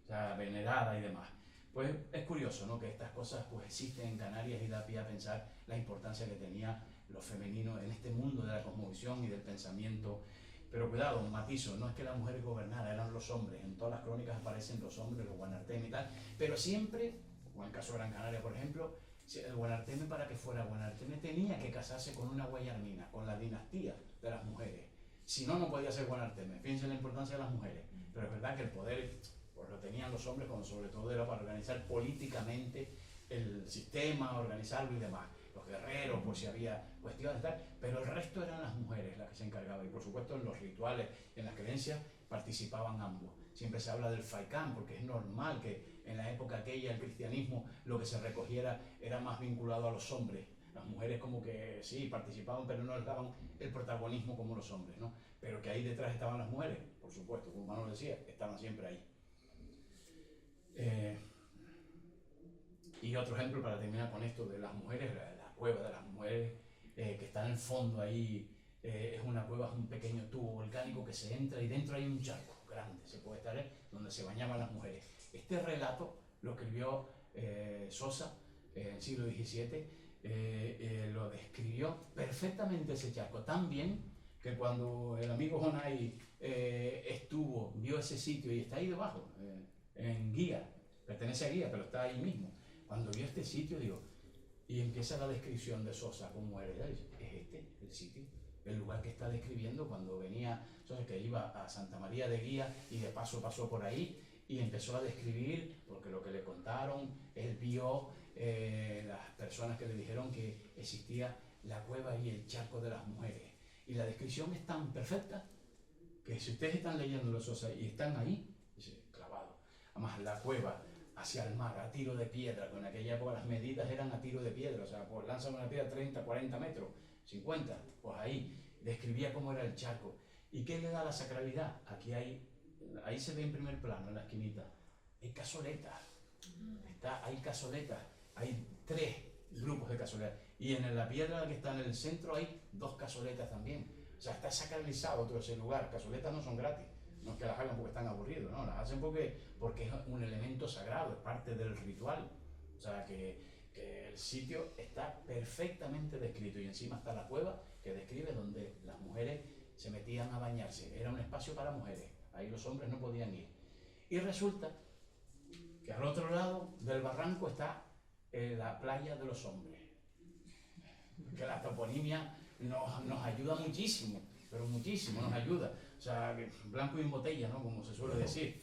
o sea, venerada y demás. Pues es curioso, ¿no?, que estas cosas pues existen en Canarias y da pie a pensar la importancia que tenía lo femenino en este mundo de la cosmovisión y del pensamiento. Pero cuidado, un matizo, no es que las mujeres gobernaran, eran los hombres. En todas las crónicas aparecen los hombres, los guanarteme y tal, pero siempre, como en el caso de Gran Canaria, por ejemplo, el guanarteme, para que fuera guanarteme, tenía que casarse con una guayarmina, con la dinastía de las mujeres. Si no, no podía ser guanarteme. Fíjense la importancia de las mujeres. Pero es verdad que el poder pues lo tenían los hombres, como sobre todo era para organizar políticamente el sistema, organizarlo y demás. Los guerreros, por si había cuestiones tal, pero el resto eran las mujeres las que se encargaban. Y por supuesto en los rituales, en las creencias, participaban ambos. Siempre se habla del faikán, porque es normal que en la época aquella el cristianismo lo que se recogiera era más vinculado a los hombres. Las mujeres como que sí, participaban, pero no les daban el protagonismo como los hombres, ¿no? Pero que ahí detrás estaban las mujeres, por supuesto, como Manuel decía, estaban siempre ahí. Y otro ejemplo para terminar con esto de las mujeres, la cueva de las mujeres, que está en el fondo ahí, es una cueva, es un pequeño tubo volcánico que se entra y dentro hay un charco grande, se puede estar donde se bañaban las mujeres. Este relato lo escribió Sosa en el siglo XVII, lo describió perfectamente ese charco, tan bien que cuando el amigo Jonay vio ese sitio y está ahí debajo, en Guía, pertenece a Guía, pero está ahí mismo. Cuando vio este sitio, digo, y empieza la descripción de Sosa, cómo era, es este el sitio, el lugar que está describiendo cuando venía Sosa, que iba a Santa María de Guía y de paso pasó por ahí y empezó a describir, porque lo que le contaron, él vio las personas que le dijeron que existía la cueva y el charco de las mujeres. Y la descripción es tan perfecta que si ustedes están leyendo los Sosa y están ahí, dice, clavado. Además, la cueva hacia el mar, a tiro de piedra, que en aquella época las medidas eran a tiro de piedra, o sea, pues lanzan una piedra 30, 40 metros, 50, pues ahí, describía cómo era el charco. ¿Y qué le da la sacralidad? Aquí ahí se ve en primer plano, en la esquinita, hay cazoletas, hay cazoletas, hay 3 grupos de cazoletas, y en la piedra que está en el centro hay 2 cazoletas también, o sea, está sacralizado todo ese lugar. Cazoletas no son gratis, no es que las hagan porque están aburridos, no, las hacen porque es un elemento sagrado, es parte del ritual, o sea, que el sitio está perfectamente descrito, y encima está la cueva que describe donde las mujeres se metían a bañarse, era un espacio para mujeres, ahí los hombres no podían ir. Y resulta que al otro lado del barranco está la playa de los hombres. Que la toponimia nos ayuda muchísimo, pero muchísimo nos ayuda. O sea, blanco y en botella, ¿no? Como se suele decir.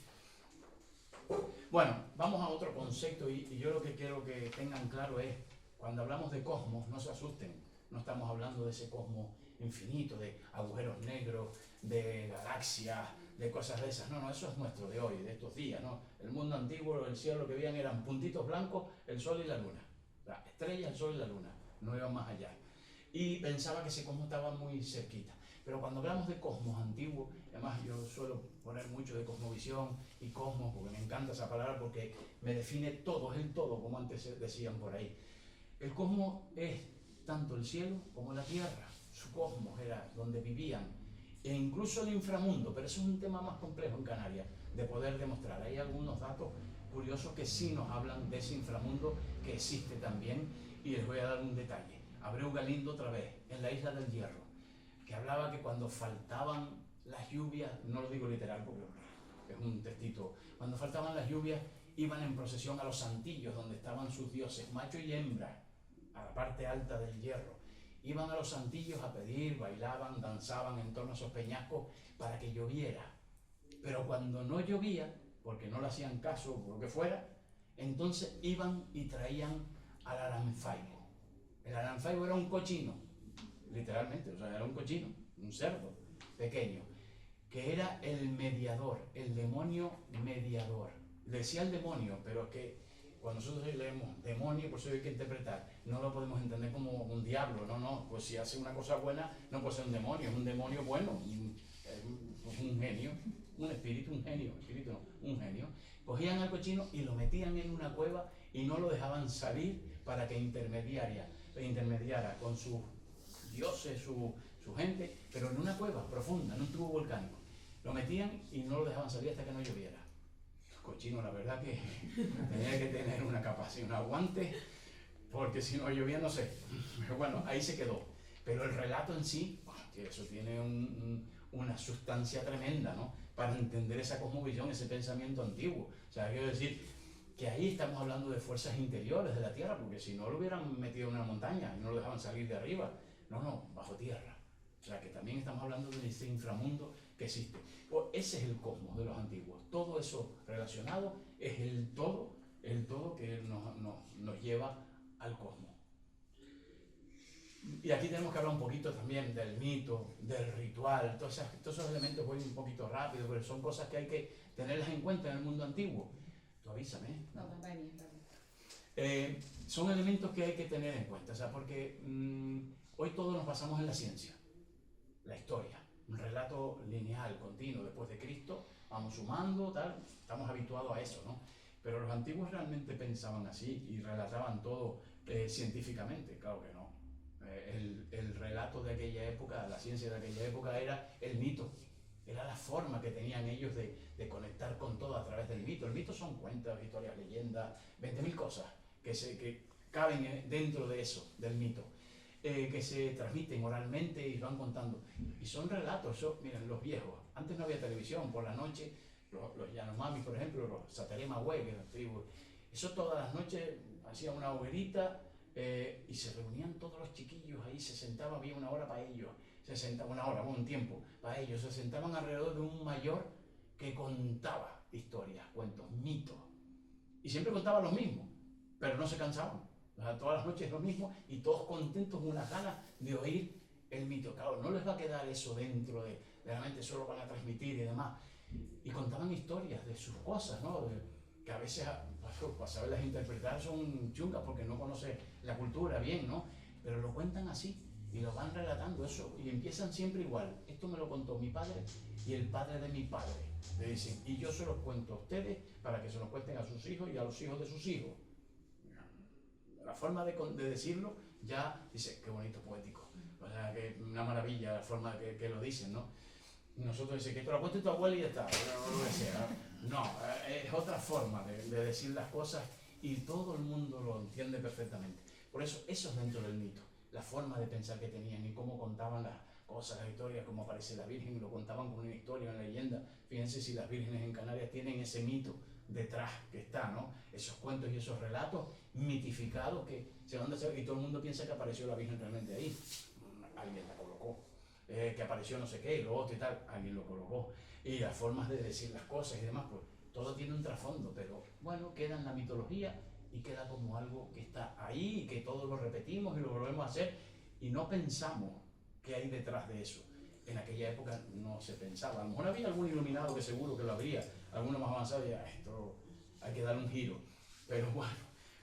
Bueno, vamos a otro concepto y yo lo que quiero que tengan claro es, cuando hablamos de cosmos, no se asusten, no estamos hablando de ese cosmos infinito, de agujeros negros, de galaxias, de cosas de esas. No, no, eso es nuestro de hoy, de estos días, ¿no? El mundo antiguo, el cielo, lo que veían eran puntitos blancos, el sol y la luna. La estrella, el sol y la luna, no iban más allá. Y pensaba que ese cosmos estaba muy cerquita. Pero cuando hablamos de cosmos antiguo, además yo suelo poner mucho de cosmovisión y cosmos, porque me encanta esa palabra, porque me define todo, es el todo, como antes decían por ahí. El cosmos es tanto el cielo como la tierra, su cosmos era donde vivían, e incluso el inframundo, pero eso es un tema más complejo en Canarias, de poder demostrar. Hay algunos datos curiosos que sí nos hablan de ese inframundo que existe también, y les voy a dar un detalle. Abreu Galindo otra vez, en la Isla del Hierro, que hablaba que cuando faltaban las lluvias, no lo digo literal porque es un textito, cuando faltaban las lluvias iban en procesión a los santillos donde estaban sus dioses, macho y hembra, a la parte alta del Hierro. Iban a los santillos a pedir, bailaban, danzaban en torno a esos peñascos para que lloviera. Pero cuando no llovía, porque no le hacían caso por lo que fuera, entonces iban y traían al aranfaibo. El aranfaibo era un cochino, literalmente, o sea, era un cochino, un cerdo pequeño, que era el mediador, el demonio mediador. Le decía el demonio, pero es que cuando nosotros leemos demonio, por eso hay que interpretar, no lo podemos entender como un diablo, no, pues si hace una cosa buena, no puede ser un demonio, es un demonio bueno, un genio, un espíritu, un genio, espíritu no, un genio. Cogían al cochino y lo metían en una cueva y no lo dejaban salir para que intermediara con sus dioses, su gente, pero en una cueva profunda, en un tubo volcánico. Lo metían y no lo dejaban salir hasta que no lloviera. El cochino, la verdad que tenía que tener una capacidad, un aguante, porque si no llovía, no sé. Pero bueno, ahí se quedó. Pero el relato en sí, eso tiene una sustancia tremenda, ¿no? Para entender esa cosmovisión, ese pensamiento antiguo. O sea, quiero decir que ahí estamos hablando de fuerzas interiores de la Tierra, porque si no lo hubieran metido en una montaña y no lo dejaban salir de arriba, no, bajo tierra. O sea, que también estamos hablando de ese inframundo que existe. Pues ese es el cosmos de los antiguos. Todo eso relacionado es el todo que nos lleva al cosmos. Y aquí tenemos que hablar un poquito también del mito, del ritual, todos esos elementos. Voy un poquito rápido, pero son cosas que hay que tenerlas en cuenta en el mundo antiguo. Tú avísame. No, está bien. Son elementos que hay que tener en cuenta, o sea, porque hoy todos nos basamos en la ciencia, la historia, un relato lineal, continuo, después de Cristo, vamos sumando, tal, estamos habituados a eso, ¿no? Pero los antiguos realmente pensaban así y relataban todo científicamente, claro que no. El relato de aquella época, la ciencia de aquella época era el mito, era la forma que tenían ellos de conectar con todo a través del mito. El mito son cuentos, historias, leyendas, 20.000 cosas que caben dentro de eso, del mito, que se transmiten oralmente y van contando. Y son relatos, miren, los viejos, antes no había televisión, por la noche, los Yanomami, por ejemplo, los Saterema-Hue, que las tribus, eso todas las noches hacían una hoguerita y se reunían todos los chiquillos ahí, se sentaban, había una hora para ellos, un tiempo para ellos, se sentaban alrededor de un mayor que contaba historias, cuentos, mitos, y siempre contaba los mismos, pero no se cansaban. O sea, todas las noches lo mismo y todos contentos, con unas ganas de oír el mito. Claro, no les va a quedar eso dentro de la mente, solo van a transmitir y demás. Y contaban historias de sus cosas, ¿no? Que a veces, para saberlas interpretar, son chungas porque no conocen la cultura bien, ¿no? Pero lo cuentan así y lo van relatando eso y empiezan siempre igual. Esto me lo contó mi padre y el padre de mi padre. Le dicen, y yo se los cuento a ustedes para que se los cuenten a sus hijos y a los hijos de sus hijos. La forma de decirlo ya dice, qué bonito poético. O sea, que una maravilla la forma que lo dicen, ¿no? Nosotros decimos que te lo cuentes tu abuela y ya está, no lo que sea. No, es otra forma de decir las cosas y todo el mundo lo entiende perfectamente. Por eso es dentro del mito, la forma de pensar que tenían y cómo contaban las cosas, las historias, cómo aparece la Virgen, y lo contaban con una historia, una leyenda. Fíjense si las vírgenes en Canarias tienen ese mito detrás que está, ¿no? Esos cuentos y esos relatos mitificados que se van a hacer, y todo el mundo piensa que apareció la Virgen realmente ahí. Alguien la colocó. Que apareció no sé qué, y lo otro y tal, alguien lo colocó. Y las formas de decir las cosas y demás, pues todo tiene un trasfondo, pero bueno, queda en la mitología y queda como algo que está ahí y que todos lo repetimos y lo volvemos a hacer y no pensamos qué hay detrás de eso. En aquella época no se pensaba, a lo mejor había algún iluminado que seguro que lo habría, alguno más avanzado y esto hay que dar un giro, pero bueno,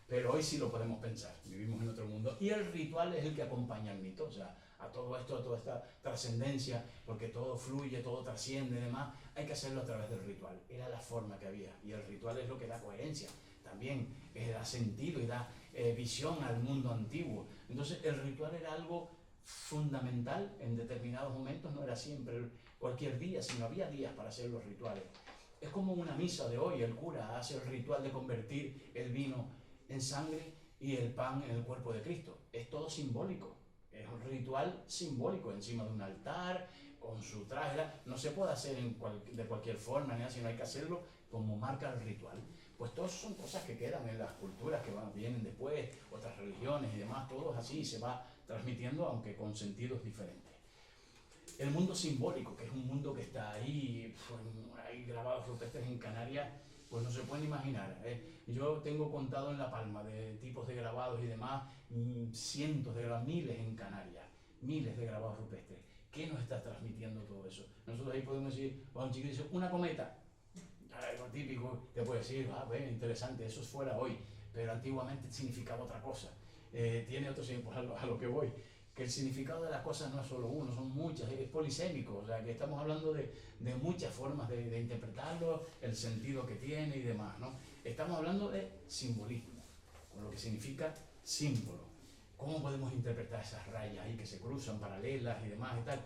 pero hoy sí lo podemos pensar, vivimos en otro mundo y el ritual es el que acompaña al mito, o sea, a todo esto, a toda esta trascendencia, porque todo fluye, todo trasciende y demás, hay que hacerlo a través del ritual, era la forma que había y el ritual es lo que da coherencia, también da sentido y da visión al mundo antiguo, entonces el ritual era algo fundamental en determinados momentos, no era siempre cualquier día, sino había días para hacer los rituales. Es como una misa de hoy, el cura hace el ritual de convertir el vino en sangre y el pan en el cuerpo de Cristo. Es todo simbólico, es un ritual simbólico encima de un altar, con su traje, no se puede hacer de cualquier forma, sino hay que hacerlo como marca el ritual. Pues todas son cosas que quedan en las culturas que vienen después, otras religiones y demás, todo es así, se va transmitiendo, aunque con sentidos diferentes. El mundo simbólico, que es un mundo que está ahí, pues, hay grabados rupestres en Canarias, pues no se pueden imaginar. Yo tengo contado en La Palma de tipos de grabados y demás, cientos de grabados, miles en Canarias, miles de grabados rupestres. ¿Qué nos está transmitiendo todo eso? Nosotros ahí podemos decir, un chico dice, una cometa, lo típico, te puede decir, interesante, eso es fuera hoy, pero antiguamente significaba otra cosa. Tiene otro significado, a lo que voy, que el significado de las cosas no es solo uno, son muchas, es polisémico, o sea que estamos hablando de muchas formas de interpretarlo, el sentido que tiene y demás, ¿no? Estamos hablando de simbolismo, con lo que significa símbolo. ¿Cómo podemos interpretar esas rayas ahí que se cruzan, paralelas y demás y tal?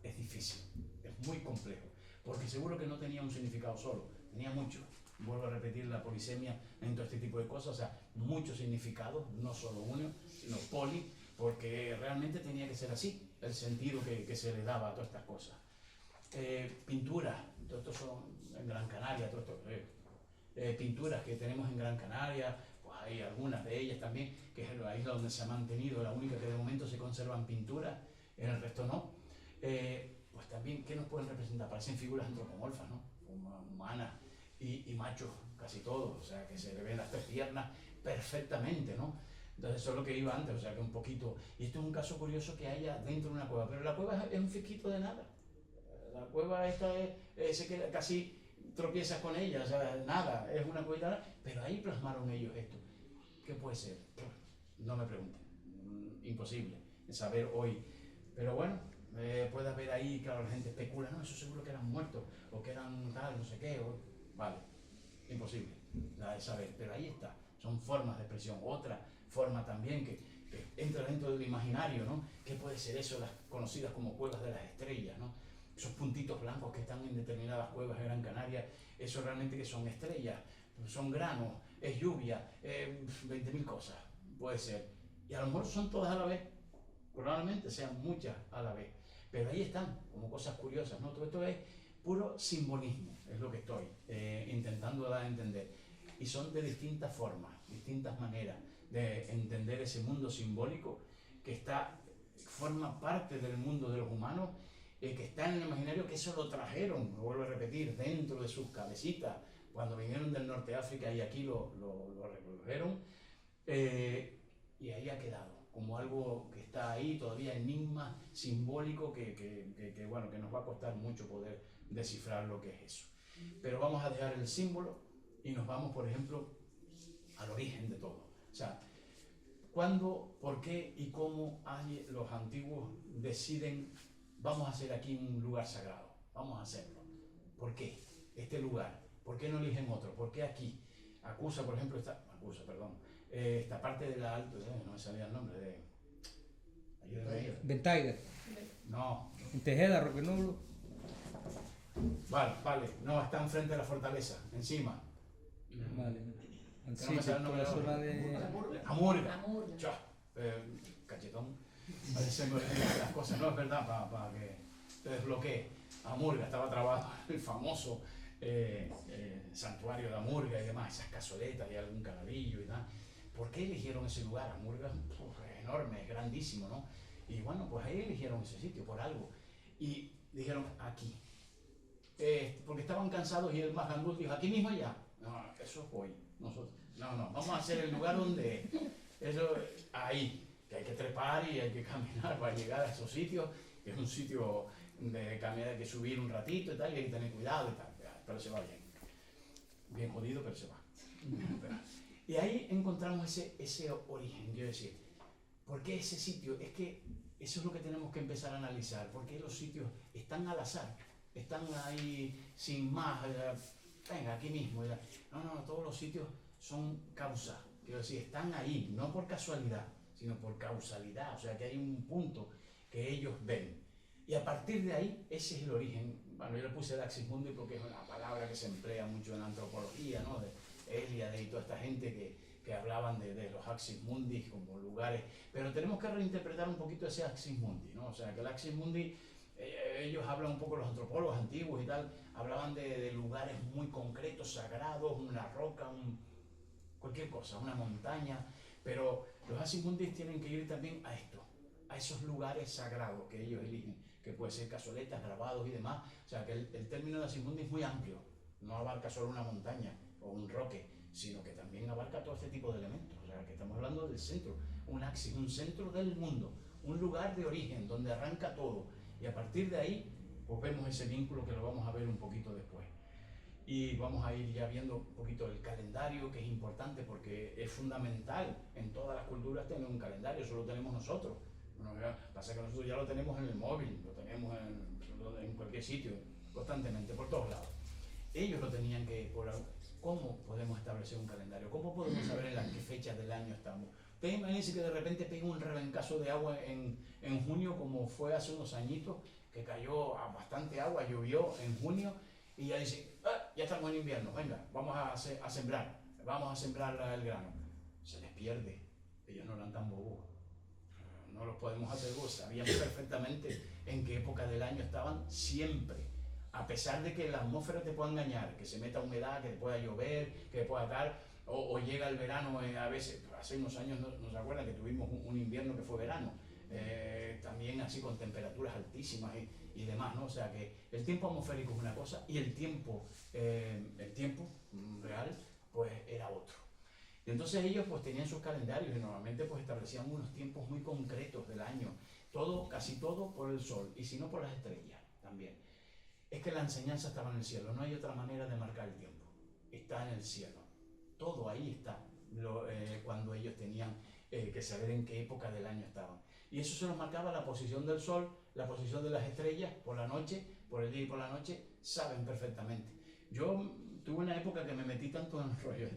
Es difícil, es muy complejo, porque seguro que no tenía un significado solo, tenía mucho. Vuelvo a repetir la polisemia en todo este tipo de cosas, o sea, muchos significados, no solo uno, sino poli, porque realmente tenía que ser así, el sentido que se le daba a todas estas cosas. Pinturas, todo esto son en Gran Canaria, todo esto, pinturas que tenemos en Gran Canaria, pues hay algunas de ellas también, que es la isla donde se ha mantenido, la única que de momento se conservan pinturas, en el resto no. Pues también, ¿qué nos pueden representar? Parecen figuras antropomorfas, ¿no? Humanas y machos, casi todos, o sea, que se le ven las tres piernas perfectamente, ¿no? Entonces eso es lo que iba antes, o sea, que un poquito... Y esto es un caso curioso que haya dentro de una cueva, pero la cueva es un fisquito de nada. La cueva esta se queda, casi tropiezas con ella, o sea, nada, es una cuevita, pero ahí plasmaron ellos esto. ¿Qué puede ser? No me pregunten, imposible saber hoy, pero bueno, puede haber ahí, claro, la gente especula, no, eso seguro que eran muertos, o que eran tal, no sé qué, vale, imposible, nada de saber, pero ahí está, son formas de expresión. Otra forma también que entra dentro del imaginario, ¿no? ¿Qué puede ser eso? Las conocidas como cuevas de las estrellas, ¿no? Esos puntitos blancos que están en determinadas cuevas de Gran Canaria, eso realmente que son estrellas, son granos, es lluvia, 20.000 cosas, puede ser. Y a lo mejor son todas a la vez, probablemente sean muchas a la vez, pero ahí están, como cosas curiosas, ¿no? Todo esto es puro simbolismo, es lo que estoy intentando dar a entender. Y son de distintas formas, distintas maneras de entender ese mundo simbólico que forma parte del mundo de los humanos, que está en el imaginario, que eso lo trajeron, lo vuelvo a repetir, dentro de sus cabecitas, cuando vinieron del norte de África y aquí lo reprodujeron, y ahí ha quedado, como algo que está ahí, todavía enigma simbólico bueno, que nos va a costar mucho poder descifrar lo que es eso. Pero vamos a dejar el símbolo y nos vamos, por ejemplo, al origen de todo. O sea, ¿cuándo, por qué y cómo los antiguos deciden, vamos a hacer aquí un lugar sagrado, vamos a hacerlo? ¿Por qué este lugar? ¿Por qué no eligen otro? ¿Por qué aquí? Acusa, por ejemplo, esta parte de la alto, no me salía el nombre de... Ayúdame. Ventaiga. No. En Tejeda, Roque Nulo. Vale, no, está enfrente de la fortaleza, encima. Vale. No me sale el nombre. La zona de... Amurga. Cachetón. A veces se me olvidan las cosas, no es verdad, para que te desbloquee. Amurga estaba trabado, el famoso santuario de Amurga y demás, esas cazoletas y algún canadillo y tal. ¿Por qué eligieron ese lugar? Amurga es enorme, es grandísimo, ¿no? Y bueno, pues ahí eligieron ese sitio por algo. Y dijeron, aquí. Porque estaban cansados y el más gandul dijo, aquí mismo ya. No, eso es hoy, nosotros. No, vamos a hacer el lugar donde, eso, ahí, que hay que trepar y hay que caminar para llegar a esos sitios, que es un sitio de caminar, hay que subir un ratito y tal, y hay que tener cuidado y tal, pero se va bien. Bien jodido, pero se va. Y ahí encontramos ese origen, yo decía, ¿por qué ese sitio? Es que eso es lo que tenemos que empezar a analizar, porque los sitios están al azar, están ahí sin más, venga, aquí mismo. No, todos los sitios son causa, quiero decir, están ahí, no por casualidad, sino por causalidad, o sea que hay un punto que ellos ven. Y a partir de ahí, ese es el origen. Bueno, yo le puse el Axis Mundi porque es una palabra que se emplea mucho en la antropología, ¿no? De Eliade y toda esta gente que hablaban de los Axis Mundi como lugares, pero tenemos que reinterpretar un poquito ese Axis Mundi, ¿no? O sea, que el Axis Mundi, ellos hablan un poco, los antropólogos antiguos y tal, hablaban de lugares muy concretos, sagrados, una roca, cualquier cosa, una montaña, pero los Axis Mundi tienen que ir también a esto, a esos lugares sagrados que ellos eligen, que puede ser cazoletas, grabados y demás. O sea, que el término de Axis Mundi es muy amplio, no abarca solo una montaña o un roque, sino que también abarca todo este tipo de elementos. O sea, que estamos hablando del centro, un axis, un centro del mundo, un lugar de origen donde arranca todo. Y a partir de ahí, pues vemos ese vínculo que lo vamos a ver un poquito después. Y vamos a ir ya viendo un poquito el calendario, que es importante porque es fundamental en todas las culturas tener un calendario, eso lo tenemos nosotros. Bueno, pasa que nosotros ya lo tenemos en el móvil, lo tenemos en cualquier sitio, constantemente, por todos lados. Ellos lo tenían que... ¿Cómo podemos establecer un calendario? ¿Cómo podemos saber en las qué fechas del año estamos? Ustedes imagínense que de repente pega un rebencazo de agua en junio, como fue hace unos añitos, que cayó bastante agua, llovió en junio, y ya dicen, ya estamos en invierno, venga, vamos a sembrar el grano. Se les pierde, ellos no eran tan bobos, no los podemos hacer vos, sabían perfectamente en qué época del año estaban siempre. A pesar de que la atmósfera te pueda engañar, que se meta humedad, que te pueda llover, que pueda tal, o llega el verano, a veces, hace unos años no se acuerdan que tuvimos un invierno que fue verano, también así con temperaturas altísimas y demás, ¿no? O sea que el tiempo atmosférico es una cosa y el tiempo real pues era otro. Y entonces ellos pues tenían sus calendarios y normalmente pues establecían unos tiempos muy concretos del año, casi todo por el sol y si no por las estrellas también. Es que la enseñanza estaba en el cielo, no hay otra manera de marcar el tiempo, está en el cielo, todo ahí está, cuando ellos tenían que saber en qué época del año estaban. Y eso se nos marcaba la posición del sol, la posición de las estrellas, por la noche, por el día y por la noche, saben perfectamente. Yo tuve una época que me metí tanto en el rollo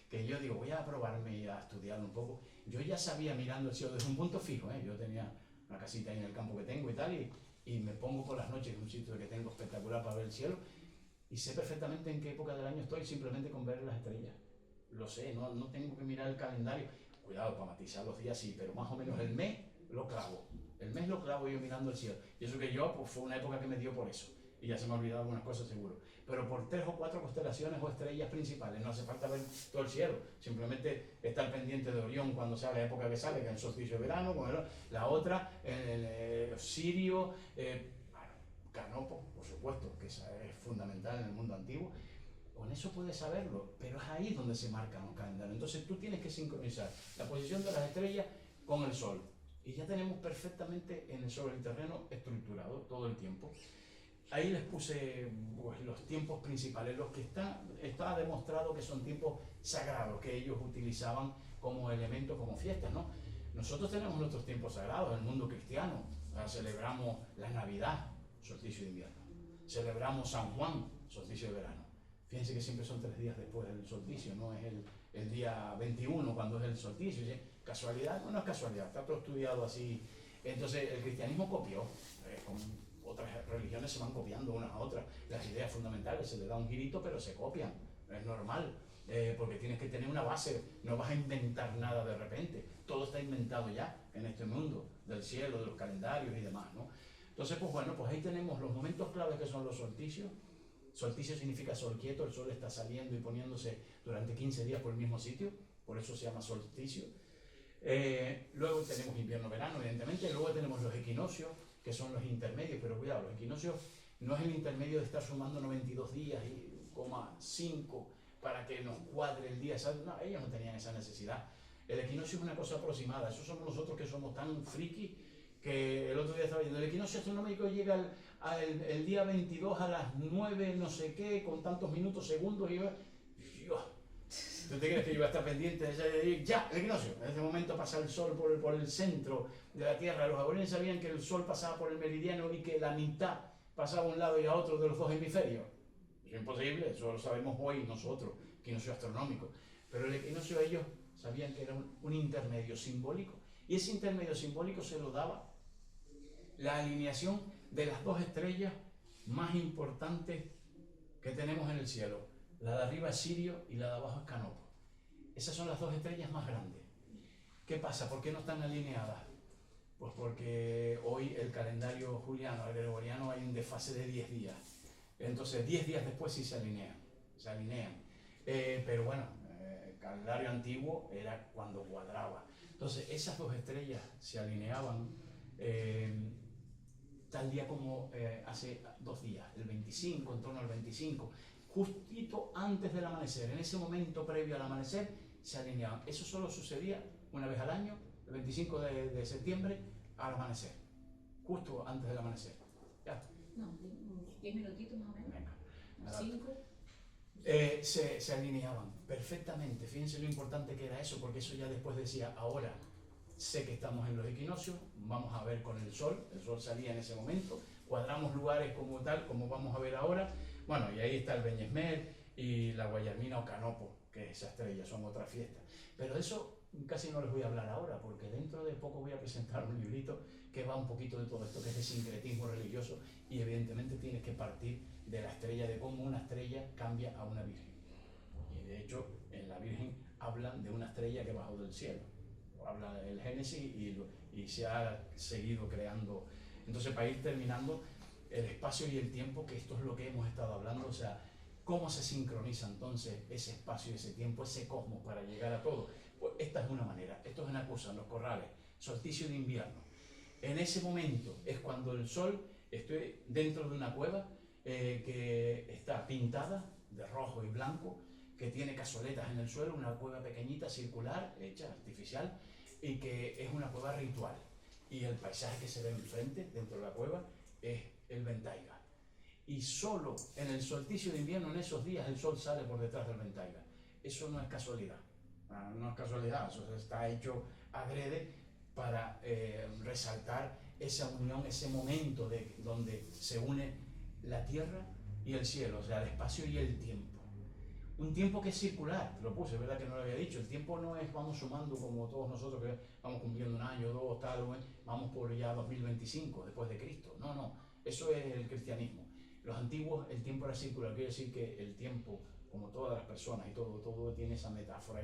que yo digo, voy a probarme y a estudiarlo un poco. Yo ya sabía mirando el cielo desde un punto fijo, yo tenía una casita ahí en el campo que tengo y tal, y me pongo por las noches en un sitio que tengo espectacular para ver el cielo y sé perfectamente en qué época del año estoy simplemente con ver las estrellas. Lo sé, no tengo que mirar el calendario. Cuidado, para matizar los días sí, pero más o menos el mes lo clavo. El mes lo clavo yo mirando el cielo. Y eso que yo, pues fue una época que me dio por eso. Y ya se me han olvidado algunas cosas seguro. Pero por 3 o 4 constelaciones o estrellas principales, no hace falta ver todo el cielo. Simplemente estar pendiente de Orión cuando sea la época que sale, que es el solsticio de verano, la otra, el Sirio, Canopo, por supuesto, que es fundamental en el mundo antiguo. Con eso puedes saberlo, pero es ahí donde se marcan los calendarios. Entonces tú tienes que sincronizar la posición de las estrellas con el sol. Y ya tenemos perfectamente sobre el terreno estructurado todo el tiempo. Ahí les puse pues, los tiempos principales, los que está demostrado que son tiempos sagrados, que ellos utilizaban como elementos, como fiestas, ¿no? Nosotros tenemos nuestros tiempos sagrados en el mundo cristiano. Celebramos la Navidad, solsticio de invierno. Celebramos San Juan, solsticio de verano. Fíjense que siempre son 3 días después del solsticio, no es el día 21 cuando es el solsticio. ¿Sí? ¿Casualidad? No es casualidad, está todo estudiado así. Entonces el cristianismo copió, con otras religiones se van copiando unas a otras. Las ideas fundamentales se le da un girito, pero se copian, es normal, porque tienes que tener una base, no vas a inventar nada de repente. Todo está inventado ya en este mundo, del cielo, de los calendarios y demás, ¿no? Entonces, pues bueno, pues ahí tenemos los momentos claves que son los solsticios, Solsticio significa sol quieto, el sol está saliendo y poniéndose durante 15 días por el mismo sitio, por eso se llama solsticio. Luego tenemos invierno-verano, evidentemente, luego tenemos los equinoccios, que son los intermedios, pero cuidado, los equinoccios no es el intermedio de estar sumando 92 días y 5 para que nos cuadre el día, ¿sabes? No, ellos no tenían esa necesidad. El equinoccio es una cosa aproximada, eso somos nosotros que somos tan friki que el otro día estaba diciendo, el equinoccio astronómico llega el día 22 a las 9 no sé qué, con tantos minutos, segundos, y ¿tú te crees que yo iba a estar pendiente de ese, ya, el equinoccio? En ese momento pasa el sol por el centro de la Tierra. Los aborígenes sabían que el sol pasaba por el meridiano y que la mitad pasaba a un lado y a otro de los dos hemisferios. Es imposible, eso lo sabemos hoy nosotros, equinoccio astronómico. Pero el equinoccio ellos sabían que era un intermedio simbólico, y ese intermedio simbólico se lo daba la alineación de las dos estrellas más importantes que tenemos en el cielo. La de arriba es Sirio y la de abajo es Canopo. Esas son las dos estrellas más grandes. ¿Qué pasa? ¿Por qué no están alineadas? Pues porque hoy el calendario juliano, el gregoriano, hay un desfase de 10 días. Entonces 10 días después sí se alinean. Pero bueno, el calendario antiguo era cuando cuadraba. Entonces esas dos estrellas se alineaban tal día como hace 2 días, el 25, en torno al 25, justito antes del amanecer. En ese momento previo al amanecer se alineaban. Eso solo sucedía una vez al año, el 25 de septiembre al amanecer, justo antes del amanecer. ¿Ya? No, 10 minutitos más o menos. Venga. 5. Se alineaban perfectamente. Fíjense lo importante que era eso, porque eso ya después decía, ahora sé que estamos en los equinoccios, vamos a ver con el sol salía en ese momento, cuadramos lugares como tal, como vamos a ver ahora. Bueno, y ahí está el Beñesmer y la Guayarmina o Canopo, que es esa estrella, son otra fiesta. Pero de eso casi no les voy a hablar ahora, porque dentro de poco voy a presentar un librito que va un poquito de todo esto, que es de sincretismo religioso, y evidentemente tienes que partir de la estrella, de cómo una estrella cambia a una virgen. Y de hecho, en la Virgen hablan de una estrella que bajó del cielo. Habla del Génesis y se ha seguido creando. Entonces, para ir terminando, el espacio y el tiempo, que esto es lo que hemos estado hablando, o sea, cómo se sincroniza entonces ese espacio y ese tiempo, ese cosmos para llegar a todo. Pues esta es una manera, esto es una cosa, en los corrales, solsticio de invierno. En ese momento es cuando el sol, estoy dentro de una cueva que está pintada de rojo y blanco, que tiene cazoletas en el suelo, una cueva pequeñita, circular, hecha, artificial, y que es una cueva ritual. Y el paisaje que se ve enfrente, dentro de la cueva, es el Ventaiga. Y solo en el solsticio de invierno, en esos días, el sol sale por detrás del Ventaiga. Eso no es casualidad. No es casualidad, eso está hecho adrede para resaltar esa unión, ese momento donde se une la tierra y el cielo, o sea, el espacio y el tiempo. Un tiempo que es circular, te lo puse, ¿verdad? Que no lo había dicho. El tiempo no es vamos sumando como todos nosotros, que vamos cumpliendo un año, 2, tal, vamos por ya 2025, después de Cristo. No, eso es el cristianismo. Los antiguos, el tiempo era circular, quiere decir que el tiempo, como todas las personas y todo tiene esa metáfora.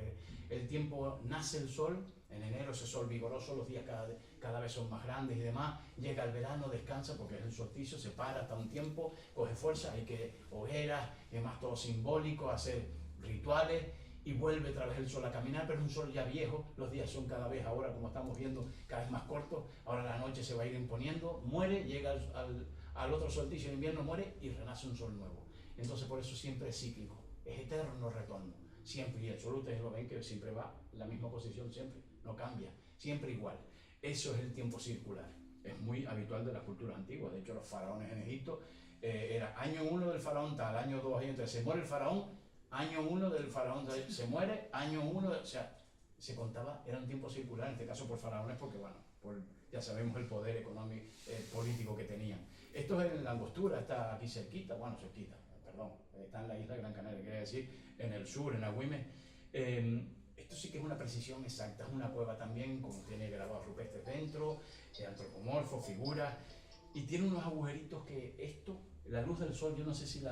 El tiempo, nace el sol, en enero ese sol vigoroso, los días cada vez son más grandes y demás, llega el verano, descansa porque es el solsticio, se para hasta un tiempo, coge fuerza, hay que hogueras, y demás, todo simbólico, hacer rituales, y vuelve otra vez el sol a caminar, pero es un sol ya viejo, los días son cada vez ahora, como estamos viendo, cada vez más cortos, ahora la noche se va a ir imponiendo, muere, llega al otro solsticio de invierno, muere y renace un sol nuevo. Entonces por eso siempre es cíclico, es eterno retorno, siempre, y el sol ustedes lo ven que siempre va en la misma posición, siempre, no cambia, siempre igual. Eso es el tiempo circular, es muy habitual de las culturas antiguas. De hecho los faraones en Egipto, era año 1 del faraón tal, año 2, año 3, se muere el faraón, año 1 del faraón tal, se muere, año 1, o sea, se contaba, era un tiempo circular, en este caso por faraones, porque bueno, ya sabemos el poder económico, político que tenían. Esto es en la Angostura, está aquí cerquita, está en la isla de Gran Canaria, quiere decir, en el sur, en Agüimes. Esto sí que es una precisión exacta, es una cueva también, como tiene grabados rupestres dentro, antropomorfos, figuras, y tiene unos agujeritos que la luz del sol, yo no sé si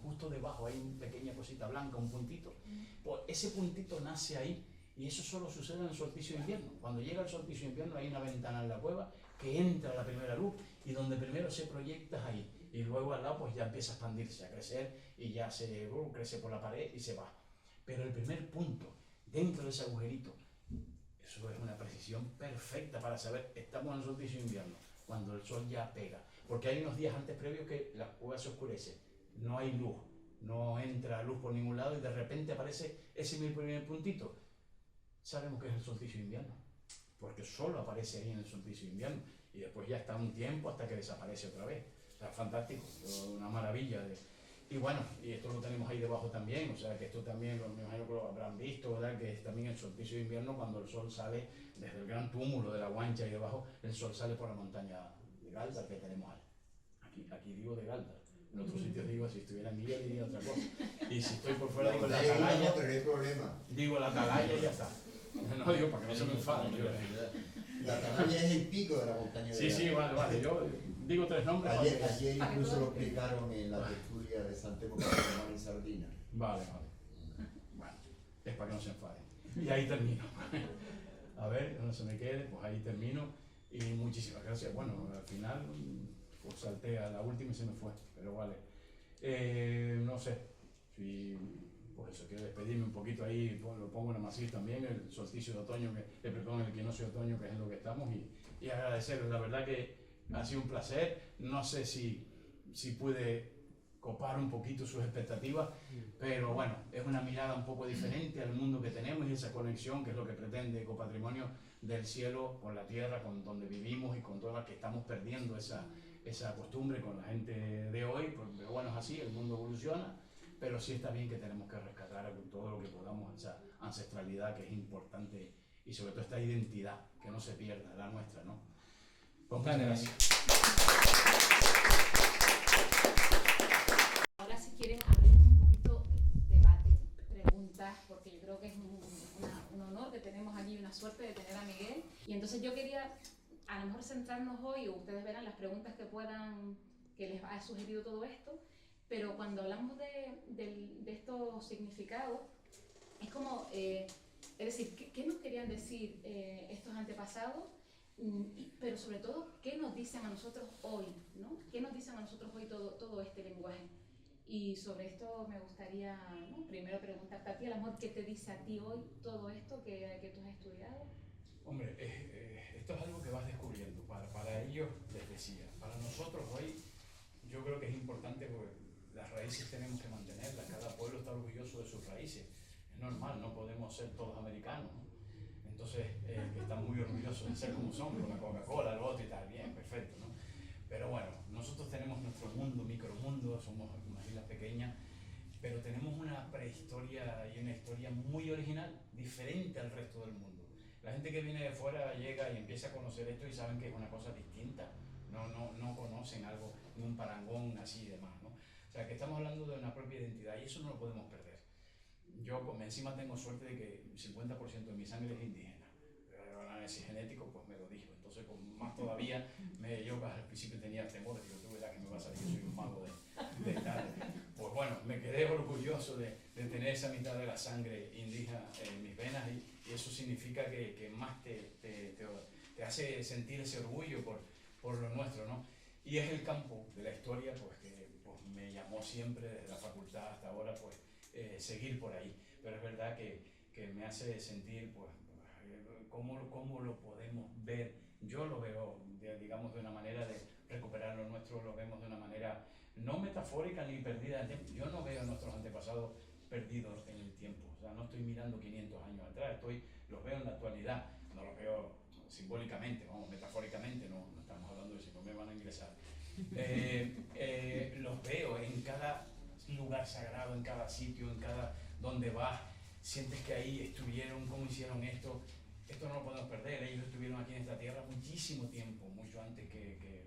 justo debajo hay una pequeña cosita blanca, un puntito, pues ese puntito nace ahí, y eso solo sucede en el solsticio de invierno. Cuando llega el solsticio de invierno hay una ventana en la cueva que entra la primera luz, y donde primero se proyecta es ahí. y luego al lado pues ya empieza a expandirse, a crecer y ya crece por la pared y se va. Pero el primer punto, dentro de ese agujerito, eso es una precisión perfecta para saber, estamos en el solsticio de invierno, cuando el sol ya pega, porque hay unos días antes previos que la cueva se oscurece, no hay luz, no entra luz por ningún lado y de repente aparece ese primer puntito. Sabemos que es el solsticio de invierno, porque solo aparece ahí en el solsticio de invierno y después ya está un tiempo hasta que desaparece otra vez. O sea, fantástico, una maravilla. Y bueno, y esto lo tenemos ahí debajo también, o sea que esto también, me imagino que lo habrán visto, ¿verdad? Que es también el solsticio de invierno cuando el sol sale desde el gran túmulo de la Guancha y debajo el sol sale por la montaña de Galdar que tenemos ahí. Aquí digo de Galdar. En otros sitios digo, si estuviera en Guía diría otra cosa. Y si estoy por fuera digo la atalaya. Pero no hay problema. Digo la atalaya y ya está. No digo para que no se me enfaden. La atalaya es el pico de la montaña de Sí, sí, vale. Yo digo 3 nombres. Ayer incluso lo explicaron en la tertulia de Santiago en Sardina. Vale. Bueno, es para que no se enfaden. Y ahí termino. A ver, no se me quede, pues ahí termino. Y muchísimas gracias. Bueno, al final pues salté a la última y se me fue, pero vale. No sé, si pues eso, quiero despedirme un poquito ahí, pues lo pongo en el masivo también, el solsticio de otoño, perdón, el equinoccio de otoño, que es en lo que estamos, y agradecerles, la verdad que ha sido un placer. No sé si pude copar un poquito sus expectativas, pero bueno, es una mirada un poco diferente al mundo que tenemos y esa conexión que es lo que pretende Ecopatrimonio del cielo con la tierra, con donde vivimos y con todas las que estamos perdiendo esa costumbre con la gente de hoy, pero bueno, es así, el mundo evoluciona, pero sí está bien que tenemos que rescatar todo lo que podamos, esa ancestralidad que es importante y sobre todo esta identidad, que no se pierda, la nuestra, ¿no? Pues muchas gracias. Ahora si quieren abrir un poquito debate, preguntas, porque yo creo que es un honor que tenemos aquí, una suerte de tener a Miguel. Y entonces yo quería a lo mejor centrarnos hoy, o ustedes verán las preguntas que les ha sugerido todo esto, pero cuando hablamos de estos significados, es como, es decir, ¿qué nos querían decir estos antepasados? Pero sobre todo, ¿qué nos dicen a nosotros hoy? ¿No? ¿Qué nos dicen a nosotros hoy todo este lenguaje? Y sobre esto me gustaría, ¿no?, primero preguntarte a ti, Amor, ¿qué te dice a ti hoy todo esto que tú has estudiado? Hombre, esto es algo que vas descubriendo. Para ellos, les decía, para nosotros hoy, yo creo que es importante porque las raíces tenemos que mantenerlas. Cada pueblo está orgulloso de sus raíces. Es normal, no podemos ser todos americanos, ¿no? Entonces, están muy orgullosos de ser como son, con la Coca-Cola, el otro y tal, bien, perfecto, ¿no? Pero bueno, nosotros tenemos nuestro mundo, micromundo, somos unas islas pequeñas, pero tenemos una prehistoria y una historia muy original, diferente al resto del mundo. La gente que viene de fuera llega y empieza a conocer esto y saben que es una cosa distinta, no conocen algo, ni un parangón así y demás, ¿no? O sea, que estamos hablando de una propia identidad y eso no lo podemos perder. Yo encima tengo suerte de que el 50% de mi sangre es indígena. El análisis genético pues me lo dijo. Entonces, pues, más todavía, yo al principio tenía temor, digo, tú verás que me va a salir, yo soy un mago de tal. Pues bueno, me quedé orgulloso de tener esa mitad de la sangre indígena en mis venas y eso significa que más te hace sentir ese orgullo por lo nuestro, ¿no? Y es el campo de la historia pues que pues, me llamó siempre desde la facultad hasta ahora pues seguir por ahí, pero es verdad que me hace sentir pues cómo lo podemos ver. Yo lo veo digamos de una manera de recuperar lo nuestro, lo vemos de una manera no metafórica ni perdida en el tiempo. Yo no veo a nuestros antepasados perdidos en el tiempo, o sea, no estoy mirando 500 años atrás, los veo en la actualidad, no los veo simbólicamente, vamos, metafóricamente, no estamos hablando de si no me van a ingresar. Los veo en cada lugar sagrado, en cada sitio, en cada donde vas, sientes que ahí estuvieron, cómo hicieron esto no lo podemos perder. Ellos estuvieron aquí en esta tierra muchísimo tiempo, mucho antes que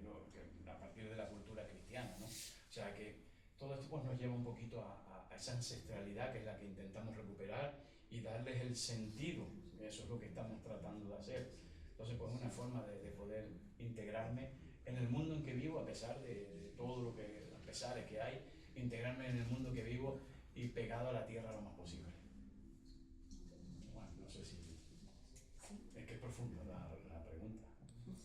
a partir de la cultura cristiana, ¿no? O sea que todo esto pues, nos lleva un poquito a esa ancestralidad que es la que intentamos recuperar y darles el sentido. Eso es lo que estamos tratando de hacer. Entonces, pues una forma de poder integrarme en el mundo en que vivo, a pesar de todo lo que, los pesares que hay, integrarme en el mundo que vivo y pegado a la tierra lo más posible. Bueno, no sé si... Es que es profunda la pregunta.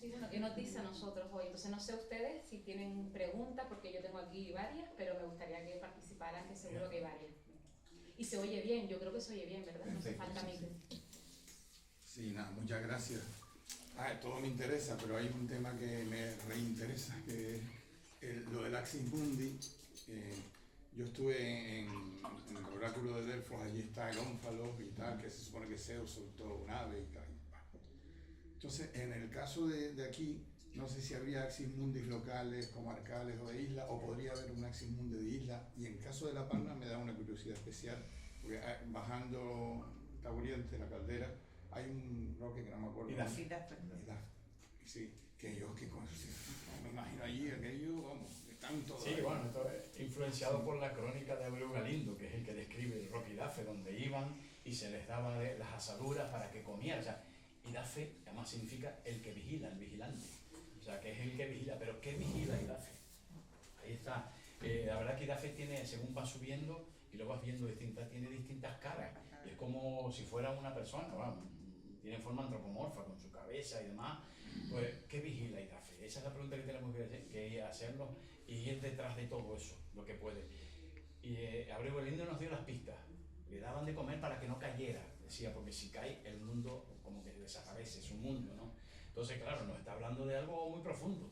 Sí, bueno, ¿qué nos dice a nosotros hoy? Entonces no sé ustedes si tienen preguntas, porque yo tengo aquí varias, pero me gustaría que participaran, que seguro que hay varias. Y se oye bien, yo creo que se oye bien, ¿verdad? No hace falta micro. Sí, nada, muchas gracias. Todo me interesa, pero hay un tema que me reinteresa, que es lo del Axis Mundi. Yo estuve en el oráculo de Delfos, allí está el ónfalo y tal, que se supone que Zeus soltó un ave y tal. Entonces, en el caso de aquí, no sé si habría Axis Mundis locales, comarcales o de isla, o podría haber un Axis Mundi de isla. Y en caso de La Palma me da una curiosidad especial, porque bajando Taburiente, la caldera, hay un roque que no me acuerdo. Idaffe. Sí, que yo me imagino allí aquello, vamos, de tanto. Sí, bueno, esto es influenciado por la crónica de Abreu Galindo, que es el que describe el roque Idaffe, donde iban y se les daba las asaduras para que comieran. O sea, Idaffe además significa el que vigila, el vigilante. O sea, que es el que vigila, pero ¿qué vigila Idaffe? Ahí está. La verdad que Idaffe tiene, según va subiendo y lo vas viendo tiene distintas caras. Y es como si fuera una persona, vamos, tiene forma antropomorfa con su cabeza y demás. Pues, ¿qué vigila Idaffe? Esa es la pregunta que tenemos que hacernos y ir detrás de todo eso, lo que puede. Y Abreu Galindo nos dio las pistas. Le daban de comer para que no cayera, decía, porque si cae el mundo como que desaparece, es un mundo, ¿no? Entonces, claro, nos está hablando de algo muy profundo,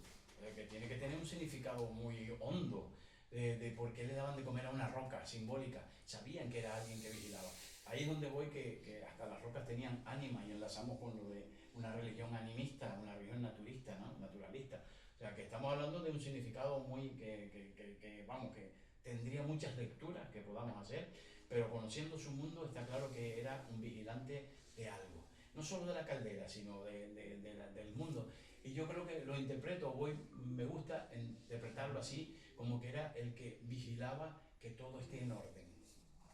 que tiene que tener un significado muy hondo, de por qué le daban de comer a una roca simbólica. Sabían que era alguien que vigilaba. Ahí es donde voy, que hasta las rocas tenían ánima, y enlazamos con lo de una religión animista, una religión naturista, ¿no? Naturalista. O sea, que estamos hablando de un significado muy, vamos, que tendría muchas lecturas que podamos hacer, pero conociendo su mundo está claro que era un vigilante de algo, no solo de la caldera, sino del mundo. Y yo creo que lo interpreto, me gusta interpretarlo así, como que era el que vigilaba que todo esté en orden,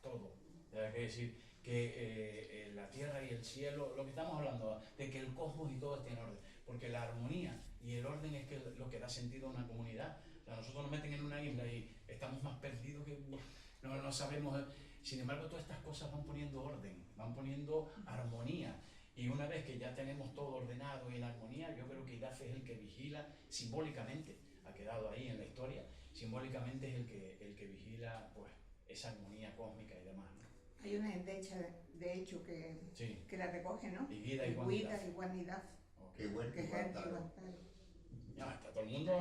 todo. Es decir, que la tierra y el cielo, lo que estamos hablando, de que el cosmos y todo esté en orden, porque la armonía y el orden es lo que da sentido a una comunidad. O sea, nosotros nos meten en una isla y estamos más perdidos que no sabemos. Sin embargo, todas estas cosas van poniendo orden, van poniendo armonía. Y una vez que ya tenemos todo ordenado y en armonía, yo creo que Idaffe es el que vigila simbólicamente, ha quedado ahí en la historia, simbólicamente es el que vigila pues esa armonía cósmica y demás, ¿no? Hay una endecha, de hecho, que la recoge, ¿no? Iguida y Guanidad. Qué bueno, Que es igual, el claro. Guantánamo. Ya, está todo el mundo,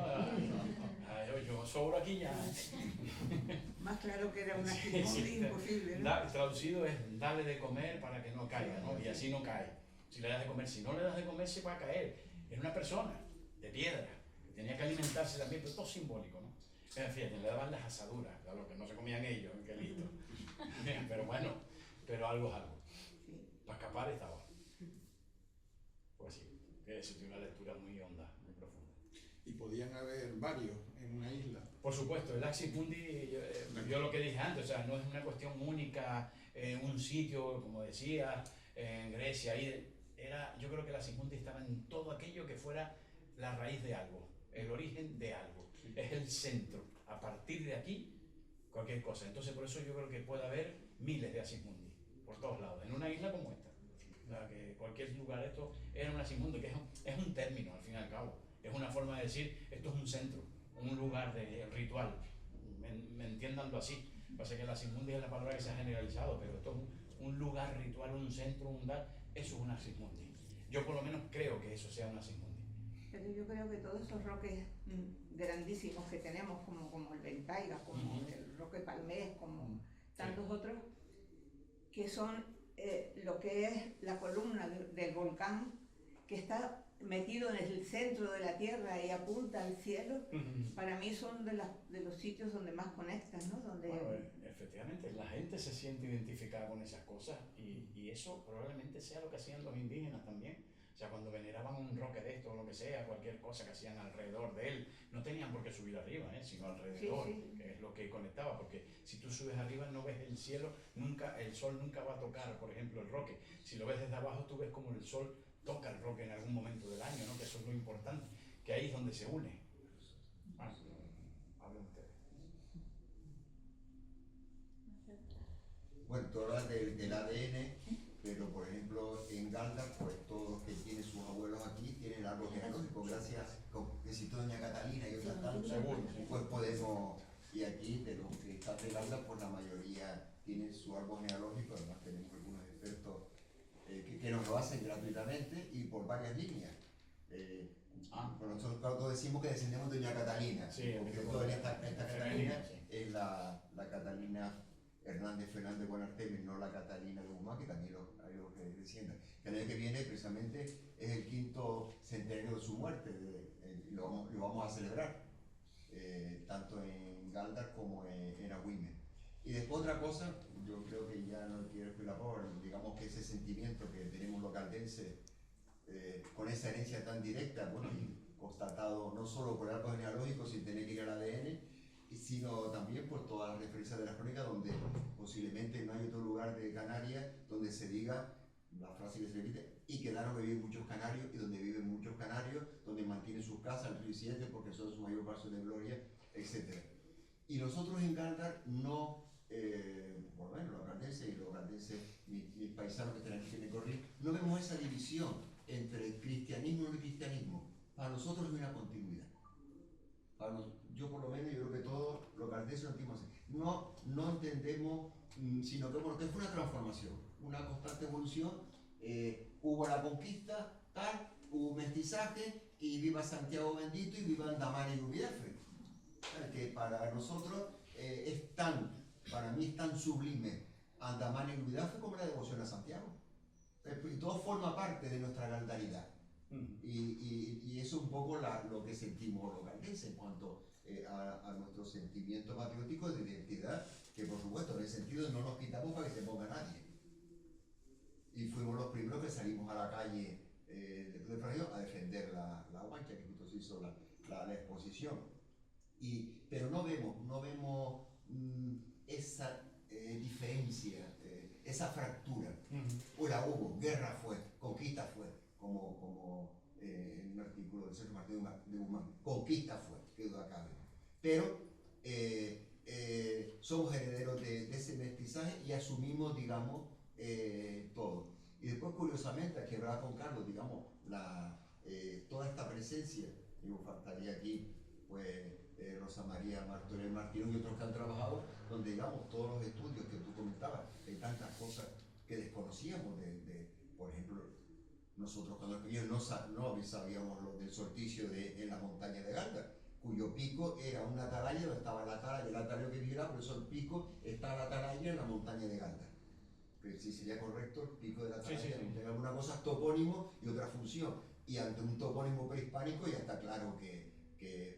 yo sobro aquí ya. Más claro que era una Sí, sí. imposible, ¿no? Traducido es darle de comer para que no caiga, ¿no? Y así no cae. Si le das de comer, si no le das de comer, se va a caer. Era una persona de piedra, que tenía que alimentarse también, pero todo simbólico, ¿no? Fíjate, le daban las asaduras, a lo que no se comían ellos, qué listo. Pero bueno, pero algo es algo. Sí. Para escapar estaba. Pues sí, eso tiene una lectura muy honda, muy profunda. Y podían haber varios en una isla. Por supuesto, el Axis Mundi, yo lo que dije antes, o sea, no es una cuestión única en un sitio, como decía, en Grecia, ahí yo creo que el Axis Mundi estaba en todo aquello que fuera la raíz de algo, el origen de algo, es el centro. A partir de aquí, cualquier cosa. Entonces, por eso yo creo que puede haber miles de Axis Mundi, por todos lados, en una isla como esta. O sea, que cualquier lugar, esto era un Axis Mundi, que es un término, al fin y al cabo. Es una forma de decir, esto es un centro, un lugar de ritual, me entiéndanlo así. Pasa que el Axis Mundi es la palabra que se ha generalizado, pero esto es un lugar ritual, un centro, un lugar, eso es un Axis Mundi. Yo por lo menos creo que eso sea un Axis Mundi. Pero yo creo que todos esos roques grandísimos que tenemos, como el Ventaiga, como el Roque Palmés, como tantos otros, que son lo que es la columna del volcán, que está metido en el centro de la tierra y apunta al cielo, para mí son de los sitios donde más conectan, ¿no? Donde... Bueno, efectivamente, la gente se siente identificada con esas cosas y eso probablemente sea lo que hacían los indígenas también. O sea, cuando veneraban un roque de esto o lo que sea, cualquier cosa que hacían alrededor de él, no tenían por qué subir arriba, sino alrededor, que es lo que conectaba, porque si tú subes arriba no ves el cielo, el sol nunca va a tocar, por ejemplo, el roque. Si lo ves desde abajo, tú ves como el sol toca el roque en algún momento del año, ¿no? Que eso es lo importante, que ahí es donde se une. Hablen ustedes. Bueno, tú hablas del ADN, pero por ejemplo en Galda, pues todos los que tienen sus abuelos estamos aquí tienen el árbol genealógico, gracias, como visitó doña Catalina y otras tantas, Seguro, sí. pues podemos, y aquí de los que están de Galda, pues la mayoría tienen su árbol genealógico, además tenemos algunos expertos que nos lo hacen gratuitamente y por varias líneas. Bueno, nosotros todos decimos que descendemos de doña Catalina, Sí, porque amigo, toda esta Catalina sí. es la Catalina Hernández Fernández Guanarteme, no la Catalina de Guzmán, que también hay los que desciendan. Que el año que viene precisamente es el 5º centenario de su muerte, y lo vamos a celebrar, tanto en Galdar como en Agüime. Y después otra cosa, yo creo que ya no quiero explicar por, digamos que ese sentimiento que tenemos los caldenses, con esa herencia tan directa, bueno, y constatado no solo por el árbol genealógico sin tener que ir al ADN, sino también por todas las referencias de las crónicas, donde posiblemente no hay otro lugar de Canarias donde se diga la frase que se repite, y quedaron que viven muchos canarios, y donde viven muchos canarios, donde mantienen sus casas, el río Siete, porque son su mayor paso de gloria, etc. Y nosotros en Galdar no, por lo menos los galdenses y los galdenses, mis paisanos que están aquí en el Corrí, no vemos esa división entre cristianismo y no cristianismo. Para nosotros es una continuidad. Yo por lo menos, yo creo que todos los galdenses lo entendemos así. No entendemos, sino que, bueno, que fue una transformación, una constante evolución. Hubo la conquista, tal, hubo mestizaje, y viva Santiago bendito y viva Andamán y Ubiafe. Que para nosotros para mí es tan sublime Andamán y Ubiafe como la devoción a Santiago. Y todo forma parte de nuestra galdaridad. Y eso es un poco lo que sentimos los galdenses en cuanto a nuestro sentimiento patriótico de identidad, que por supuesto en el sentido no nos quitamos para que se ponga nadie. Y fuimos los primeros que salimos a la calle después del Fraile a defender la guancha, que justo se hizo la exposición. Pero no vemos esa diferencia, esa fractura. O la hubo, guerra fue, conquista fue, como en un artículo de Sergio Martín de Guzmán, conquista fue, que duda cabe. Pero somos herederos de ese mestizaje y asumimos, digamos, todo. Y después, curiosamente, aquí hablaba con Carlos, digamos, toda esta presencia, y me faltaría aquí, pues, Rosa María Martínez y otros que han trabajado, donde, digamos, todos los estudios que tú comentabas, hay tantas cosas que desconocíamos, por ejemplo, nosotros cuando pequeños no sabíamos lo del solsticio en la montaña de Galdar, cuyo pico era una atalaya donde estaba la atalaya, el atalaya que vigilaba, por eso el pico está la atalaya en la montaña de Galdar. Pero sí sería correcto el pico de la atalaya, sí. Tener alguna cosa topónimo y otra función. Y ante un topónimo prehispánico ya está claro que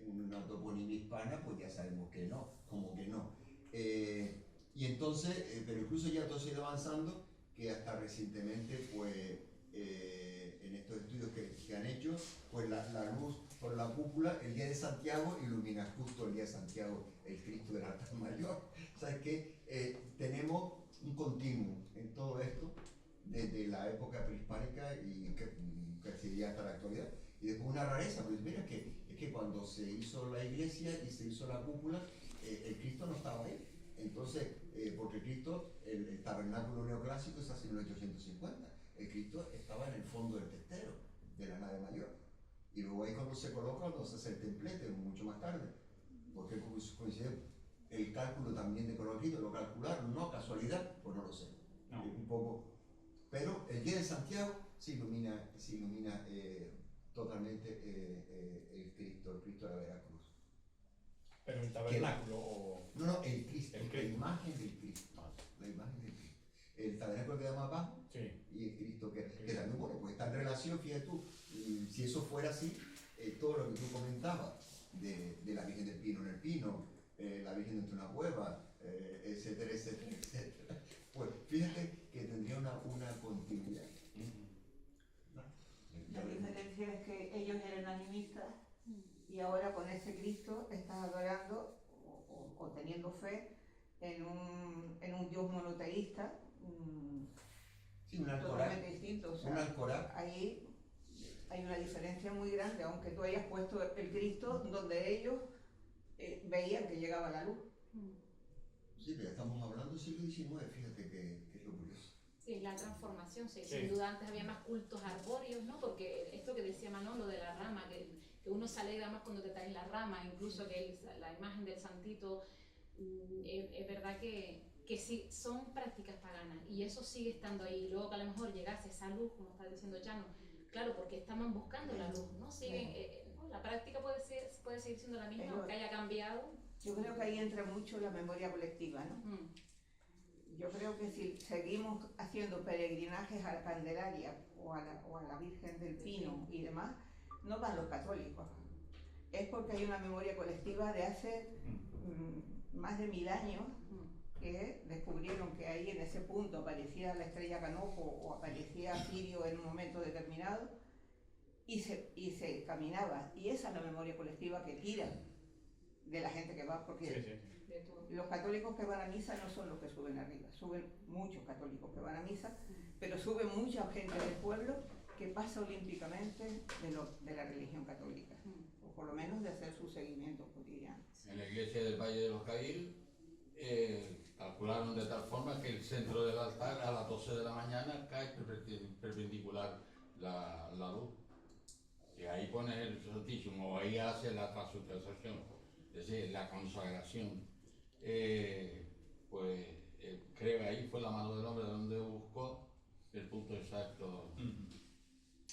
una toponimia hispana, pues ya sabemos que no, como que no. Y entonces, pero incluso ya todo se ha ido avanzando, que hasta recientemente, pues, en estos estudios que han hecho, pues la luz por la cúpula, el día de Santiago, ilumina justo el día de Santiago el Cristo del altar mayor. O sea, es que tenemos un continuo en todo esto, desde la época prehispánica y que seguía hasta la actualidad. Y después una rareza, pues mira, es que cuando se hizo la iglesia y se hizo la cúpula, el Cristo no estaba ahí. Entonces, porque Cristo, el tabernáculo neoclásico se hace en 1850. El Cristo estaba en el fondo del testero, de la nave mayor. Y luego ahí cuando se coloca, cuando se hace el templete, mucho más tarde. Porque coincide el cálculo también de Cristo, lo calcularon, no casualidad, pues no lo sé. No. Un poco. Pero el día de Santiago se ilumina totalmente el Cristo de la Veracruz. Pero el tabernáculo No, el Cristo, el la imagen del Cristo. La imagen del Cristo. El tabernáculo queda más bajo, sí. Y el Cristo que también, bueno, pues está en relación, fíjate tú, si eso fuera así, todo lo que tú comentabas de la Virgen del Pino en el Pino, la Virgen dentro de una cueva, etcétera, etcétera, etcétera. Pues fíjate que tendría una continuidad. La diferencia es que ellos eran animistas y ahora con ese Cristo estás adorando o teniendo fe en un Dios monoteísta. Sí, un alcorá. Totalmente distinto. O sea, un alcorá. Ahí hay una diferencia muy grande, aunque tú hayas puesto el Cristo donde ellos veían que llegaba la luz. Sí, pero estamos hablando del siglo XIX, fíjate que es lo curioso. Sí, la transformación, sí. Sin duda antes había más cultos arbóreos, ¿no? Porque esto que decía decía Manolo de la rama, que uno se alegra más cuando te traen la rama, incluso que la imagen del santito, es verdad que sí, son prácticas paganas y eso sigue estando ahí. Y luego que a lo mejor llegase esa luz, como está diciendo Chano, claro, porque estaban buscando la luz, ¿no? Siguen, ¿no? La práctica puede seguir siendo la misma, aunque haya cambiado. Yo creo que ahí entra mucho la memoria colectiva, ¿no? Yo creo que si seguimos haciendo peregrinajes a la Candelaria o a la Virgen del Pino y demás, no van los católicos. Es porque hay una memoria colectiva de hace más de 1000 años que descubrieron que ahí en ese punto aparecía la estrella Canojo o aparecía Sirio en un momento determinado y se caminaba. Y esa es la memoria colectiva que tira de la gente que va, porque los católicos que van a misa no son los que suben arriba, suben muchos católicos que van a misa, pero sube mucha gente del pueblo que pasa olímpicamente de la religión católica, o por lo menos de hacer su seguimiento cotidiano. En la iglesia del Valle de los Caídos calcularon de tal forma que el centro del altar a las 12 de la mañana cae perpendicular la luz. Y ahí pone el Santísimo, o ahí hace la transubstanciación, es decir, la consagración. Creo que ahí fue la mano del hombre donde buscó el punto exacto.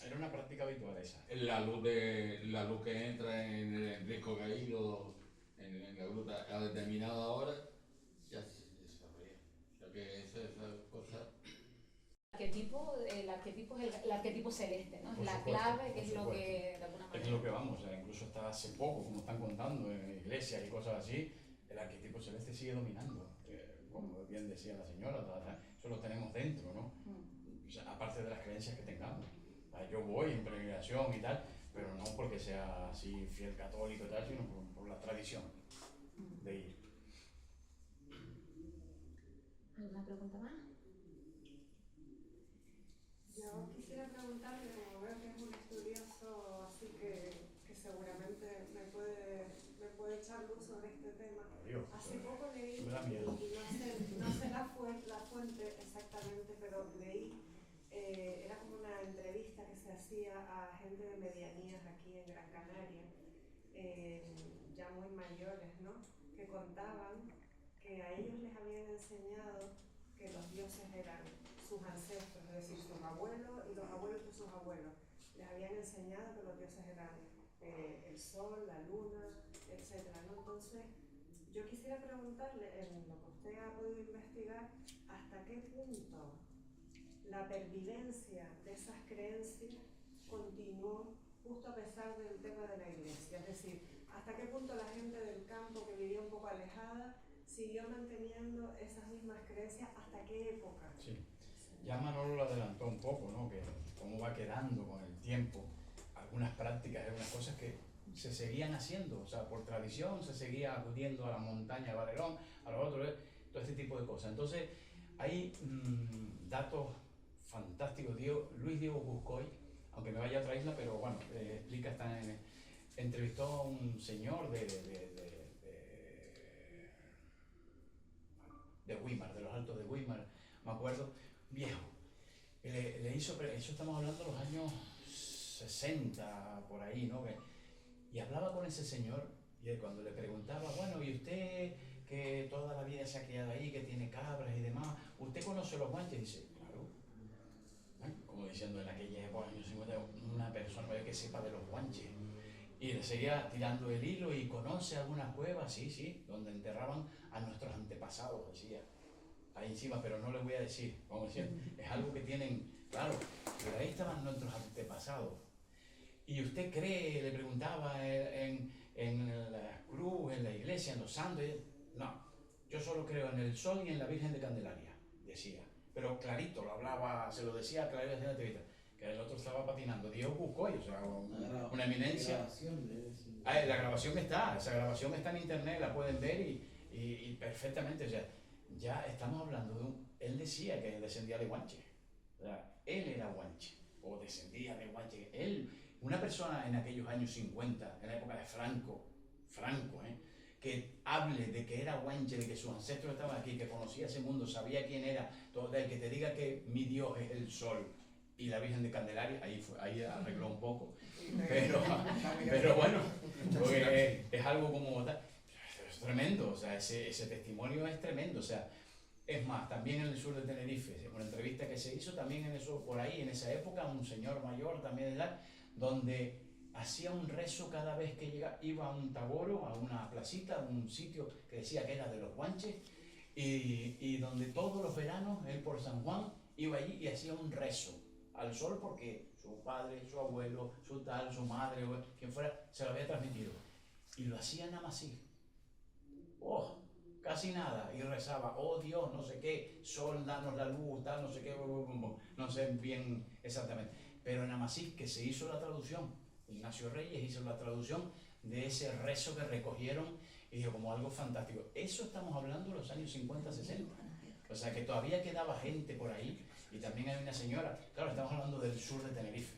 Era una práctica habitual esa. La luz que entra en el risco caído, en la gruta a determinada hora, ya se desarrolla. O sea que esa cosa. El arquetipo es el arquetipo celeste, ¿no? Es Por la supuesto, clave, que por es lo supuesto. que de alguna manera. Es lo que vamos, incluso hasta hace poco, como están contando en iglesias y cosas así, el arquetipo celeste sigue dominando. Como bien decía la señora, eso lo tenemos dentro, ¿no? O sea, aparte de las creencias que tengamos. Yo voy en peregrinación y tal, pero no porque sea así fiel católico y tal, sino por la tradición de ir. ¿Alguna pregunta más? Yo quisiera preguntarle, como veo que es un estudioso, así que seguramente me puede echar luz sobre este tema. Adiós. Hace poco leí, Me da miedo. y no sé la fuente exactamente, pero leí, era como una entrevista que se hacía a gente de medianías aquí en Gran Canaria, ya muy mayores, ¿no? Que contaban que a ellos les habían enseñado que los dioses eran sus ancestros, es decir, sus abuelos y los abuelos de sus abuelos. Les habían enseñado que los dioses eran el sol, la luna, etc., ¿no? Entonces, yo quisiera preguntarle, en lo que usted ha podido investigar, ¿hasta qué punto la pervivencia de esas creencias continuó justo a pesar del tema de la iglesia? Es decir, ¿hasta qué punto la gente del campo que vivía un poco alejada siguió manteniendo esas mismas creencias? ¿Hasta qué época? Sí. Ya Manolo lo adelantó un poco, ¿no? Que cómo va quedando con el tiempo algunas prácticas, algunas cosas que se seguían haciendo, o sea, por tradición se seguía acudiendo a la montaña de Valerón, a los otros, todo este tipo de cosas. Entonces, hay datos fantásticos. Luis Diego Buscoy, aunque me vaya a otra isla, pero bueno, explica, entrevistó a un señor de Weimar, de los Altos de Weimar, me acuerdo, viejo. Le hizo, eso estamos hablando de los años 60, por ahí, ¿no? Y hablaba con ese señor, y cuando le preguntaba, bueno, ¿y usted que toda la vida se ha criado ahí, que tiene cabras y demás, ¿usted conoce los guanches? Dice, claro. Como diciendo, en aquella época, años 50, una persona que sepa de los guanches. Y le seguía tirando el hilo y conoce algunas cuevas, sí, donde enterraban a nuestros antepasados, decía. Ahí encima, pero no le voy a decir, vamos a decir, es algo que tienen, claro, pero ahí estaban nuestros antepasados. ¿Y usted cree, le preguntaba, en la cruz, en la iglesia, en los santos? No, yo solo creo en el sol y en la Virgen de Candelaria, decía. Pero clarito, lo hablaba, se lo decía clarito en la entrevista, que el otro estaba patinando. Diego Buscoy, o sea, una eminencia. La grabación está, esa grabación está en internet, la pueden ver y perfectamente, o sea, ya estamos hablando de él decía que descendía de guanche, o sea, él era guanche, o descendía de guanche, él, una persona en aquellos años 50, en la época de Franco, que hable de que era guanche, de que sus ancestros estaban aquí, que conocía ese mundo, sabía quién era, todo el que te diga que mi Dios es el sol, y la Virgen de Candelaria, ahí arregló un poco, pero bueno, porque es algo como tal, es tremendo, o sea, ese testimonio es tremendo, o sea, es más, también en el sur de Tenerife, una entrevista que se hizo también en eso, por ahí, en esa época, un señor mayor también de edad, donde hacía un rezo cada vez que iba a un taboro, a una placita, a un sitio que decía que era de los guanches, y donde todos los veranos, él por San Juan, iba allí y hacía un rezo al sol porque su padre, su abuelo, su tal, su madre, o quien fuera, se lo había transmitido. Y lo hacía nada más así. Oh, casi nada. Y rezaba, oh Dios, no sé qué, sol, danos la luz, tal, no sé qué, no sé bien exactamente. Pero en Amasí, que se hizo la traducción, Ignacio Reyes hizo la traducción de ese rezo que recogieron y dijo como algo fantástico. Eso estamos hablando de los años 50, 60. O sea que todavía quedaba gente por ahí y también hay una señora, claro, estamos hablando del sur de Tenerife,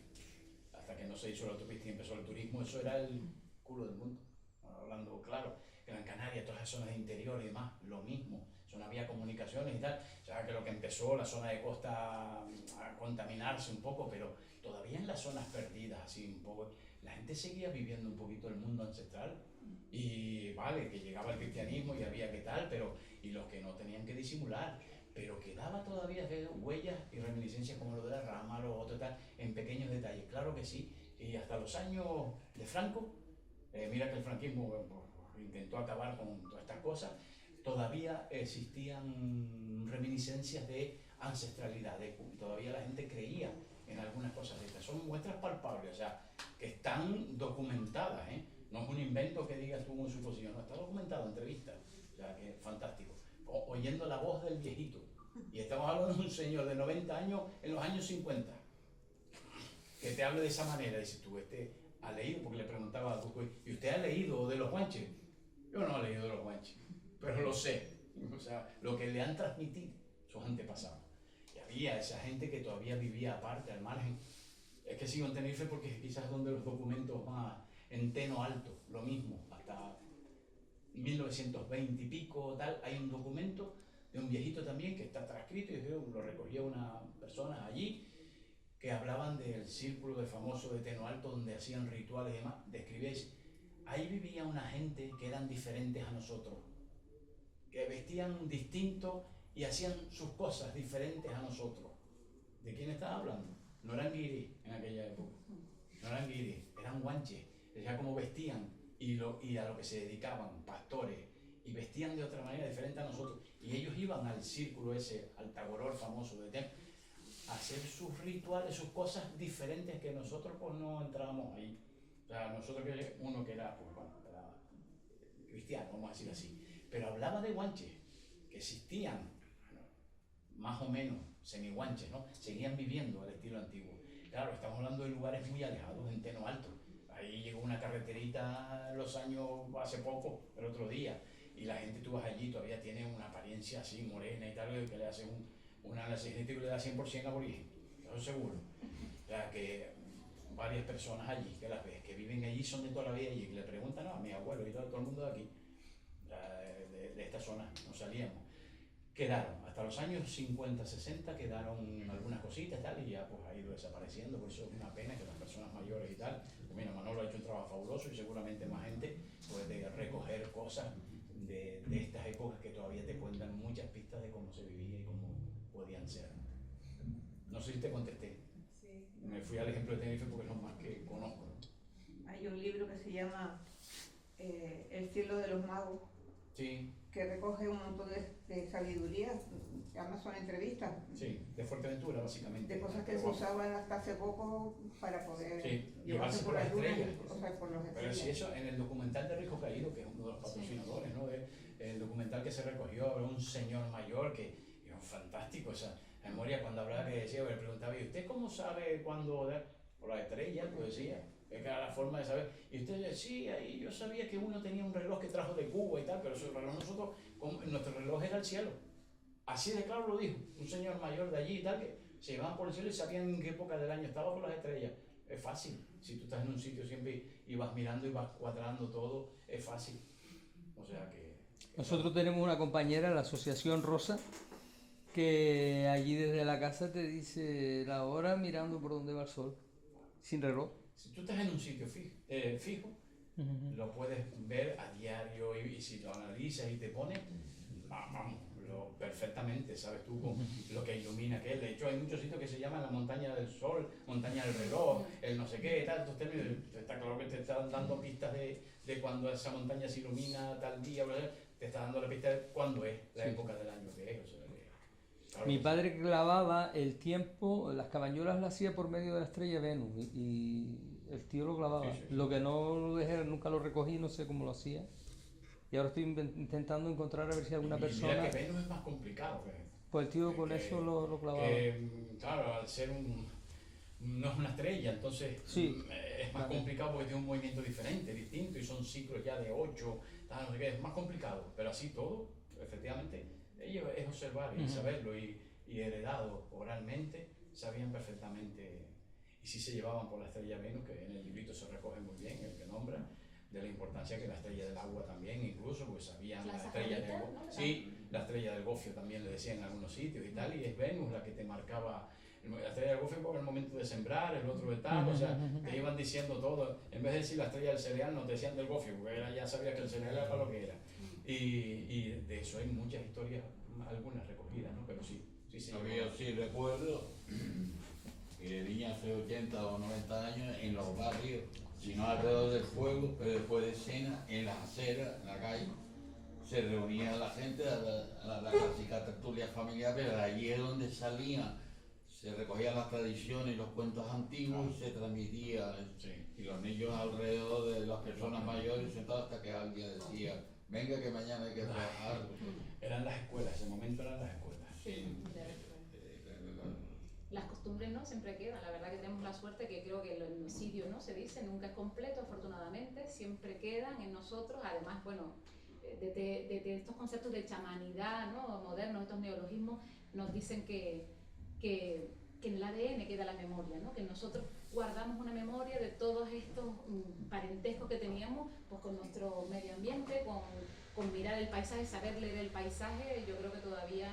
hasta que no se hizo la autopista y empezó el turismo, eso era el culo del mundo. Hablando, claro, Gran Canaria, todas las zonas de interior y demás, lo mismo, no había comunicaciones y tal, o sea que lo que empezó la zona de costa a contaminarse un poco, pero todavía en las zonas perdidas, así un poco, la gente seguía viviendo un poquito el mundo ancestral y vale, que llegaba el cristianismo y había que tal, pero y los que no tenían que disimular, pero quedaba todavía huellas y reminiscencias como lo de la rama, lo otro tal, en pequeños detalles, claro que sí, y hasta los años de Franco, mira que el franquismo intentó acabar con todas estas cosas, todavía existían reminiscencias de ancestralidad, todavía la gente creía en algunas cosas de estas, son muestras palpables, o sea, que están documentadas, ¿eh? No es un invento que digas tú en su posición, no, está documentado, entrevistas, o sea, que es fantástico. Oyendo la voz del viejito, y estamos hablando de un señor de 90 años en los años 50, que te hable de esa manera, dice tú, ha leído, porque le preguntaba a Tuco, ¿y usted ha leído de los guanches? Yo no he leído de los guanches, pero lo sé, o sea, lo que le han transmitido sus antepasados. Y había esa gente que todavía vivía aparte, al margen. Es que sigo en Tenerife porque quizás donde los documentos más en Teno Alto, lo mismo, hasta 1920 y pico, tal, hay un documento de un viejito también que está transcrito y lo recogía una persona allí, que hablaban del círculo de famoso de Teno Alto donde hacían rituales y demás, describíais, ahí vivía una gente que eran diferentes a nosotros, que vestían distinto y hacían sus cosas diferentes a nosotros. ¿De quién estaba hablando? No eran guiris en aquella época, no eran guiris, eran guanches, decía cómo vestían y a lo que se dedicaban, pastores, y vestían de otra manera diferente a nosotros, y ellos iban al círculo ese, al Tagoror famoso de Teno, a hacer sus rituales, sus cosas diferentes que nosotros pues no entrábamos ahí. O sea, nosotros, uno que era, pues bueno, era cristiano, vamos a decir así, pero hablaba de guanches, que existían, bueno, más o menos, semi-guanches, ¿no? Seguían viviendo al estilo antiguo. Claro, estamos hablando de lugares muy alejados, en Teno Alto. Ahí llegó una carreterita en los años, hace poco, el otro día, y la gente, tú vas allí, todavía tiene una apariencia así, morena y tal, que le hace un análisis genético y le da 100% aborigen, eso seguro. O sea, que varias personas allí, que las ves, que viven allí, son de toda la vida allí, que le preguntan a mi abuelo y todo el mundo de aquí, de esta zona, nos salíamos. Quedaron, hasta los años 50, 60, quedaron algunas cositas y tal, y ya pues ha ido desapareciendo, por eso es una pena que las personas mayores y tal, mira, Manolo ha hecho un trabajo fabuloso y seguramente más gente puede recoger cosas de estas épocas que todavía te cuentan muchas pistas de cómo se vivía y cómo podían ser. No sé si te contesté. Sí. Me fui al ejemplo de Tenerife porque es lo más que conozco. Hay un libro que se llama El cielo de los magos, Sí, que recoge un montón de sabiduría, además son entrevistas, sí, de Fuerteventura básicamente. de cosas que se usaban hasta hace poco para poder Sí, llevarse por las lunas, estrellas. o sea, por los Pero estrellas. si eso, en el documental de Rijo Caído, que es uno de los patrocinadores, ¿no? El documental que se recogió, habló un señor mayor que era fantástico, esa memoria cuando hablaba que decía, le preguntaba, ¿y usted cómo sabe cuándo? Por las estrellas, pues decía, que era la forma de saber. Y usted decía, y yo sabía que uno tenía un reloj que trajo de Cuba y tal, pero ese reloj nosotros, nuestro reloj era el cielo. Así de claro lo dijo, un señor mayor de allí y tal, que se llevaban por el cielo y sabían en qué época del año estaba por las estrellas. Es fácil, si tú estás en un sitio siempre y vas mirando y vas cuadrando todo, es fácil. O sea que... Nosotros tenemos una compañera en la Asociación Rosa que allí desde la casa te dice la hora mirando por dónde va el sol, sin reloj. Si tú estás en un sitio fijo, lo puedes ver a diario y si lo analizas y te pones, vamos, perfectamente, sabes tú con lo que ilumina que es. De hecho, hay muchos sitios que se llaman la montaña del sol, montaña del reloj, el no sé qué, tal, estos términos. Está claro que te están dando pistas de cuando esa montaña se ilumina tal día, te está dando la pista de cuándo es la época del año que es. O sea, claro, Mi padre clavaba el tiempo, las cabañuelas las hacía por medio de la estrella Venus y el tío lo clavaba. Sí. Lo que no lo dejé, nunca lo recogí, no sé cómo lo hacía. Y ahora estoy intentando encontrar a ver si alguna persona... Mira que Venus es más complicado. Pues el tío con eso lo clavaba. Claro, al ser no es una estrella, entonces Sí. Es más complicado porque tiene un movimiento diferente, distinto, y son ciclos ya de 8, tal, no sé qué, es más complicado. Pero así todo, efectivamente, ellos es observar y saberlo y heredado oralmente, sabían perfectamente. Y sí se llevaban por la estrella Venus, que en el librito se recoge muy bien, el que nombra, de la importancia que la estrella del agua también, incluso, pues sabían la estrella del Gofio. Sí, la estrella del Gofio también le decían en algunos sitios y tal, y es Venus la que te marcaba. La estrella del Gofio por el momento de sembrar, el otro de tal, o sea, te iban diciendo todo. En vez de decir la estrella del cereal, no te decían del Gofio, porque ya sabías que el cereal era para lo que era. Y de eso hay muchas historias, algunas recogidas, ¿no? Pero sí. Lo que yo sí recuerdo, que de niña hace 80 o 90 años, en los barrios, sino alrededor del fuego, pero después de cena, en las aceras, en la calle, se reunía la gente a la clásica tertulia familiar, pero allí es donde salía, se recogían las tradiciones y los cuentos antiguos y se transmitía. Y los niños alrededor de las personas mayores sentados hasta que alguien decía, venga que mañana hay que trabajar. Eran las escuelas, ese momento eran las escuelas. Sí. Las costumbres no siempre quedan, la verdad que tenemos la suerte que creo que el genocidio no se dice, nunca es completo, afortunadamente, siempre quedan en nosotros, además, bueno, de estos conceptos de chamanidad, ¿no? Modernos, estos neologismos, nos dicen que en el ADN queda la memoria, ¿no? Que nosotros guardamos una memoria de todos estos parentescos que teníamos pues, con nuestro medio ambiente, con mirar el paisaje, saber leer el paisaje, yo creo que todavía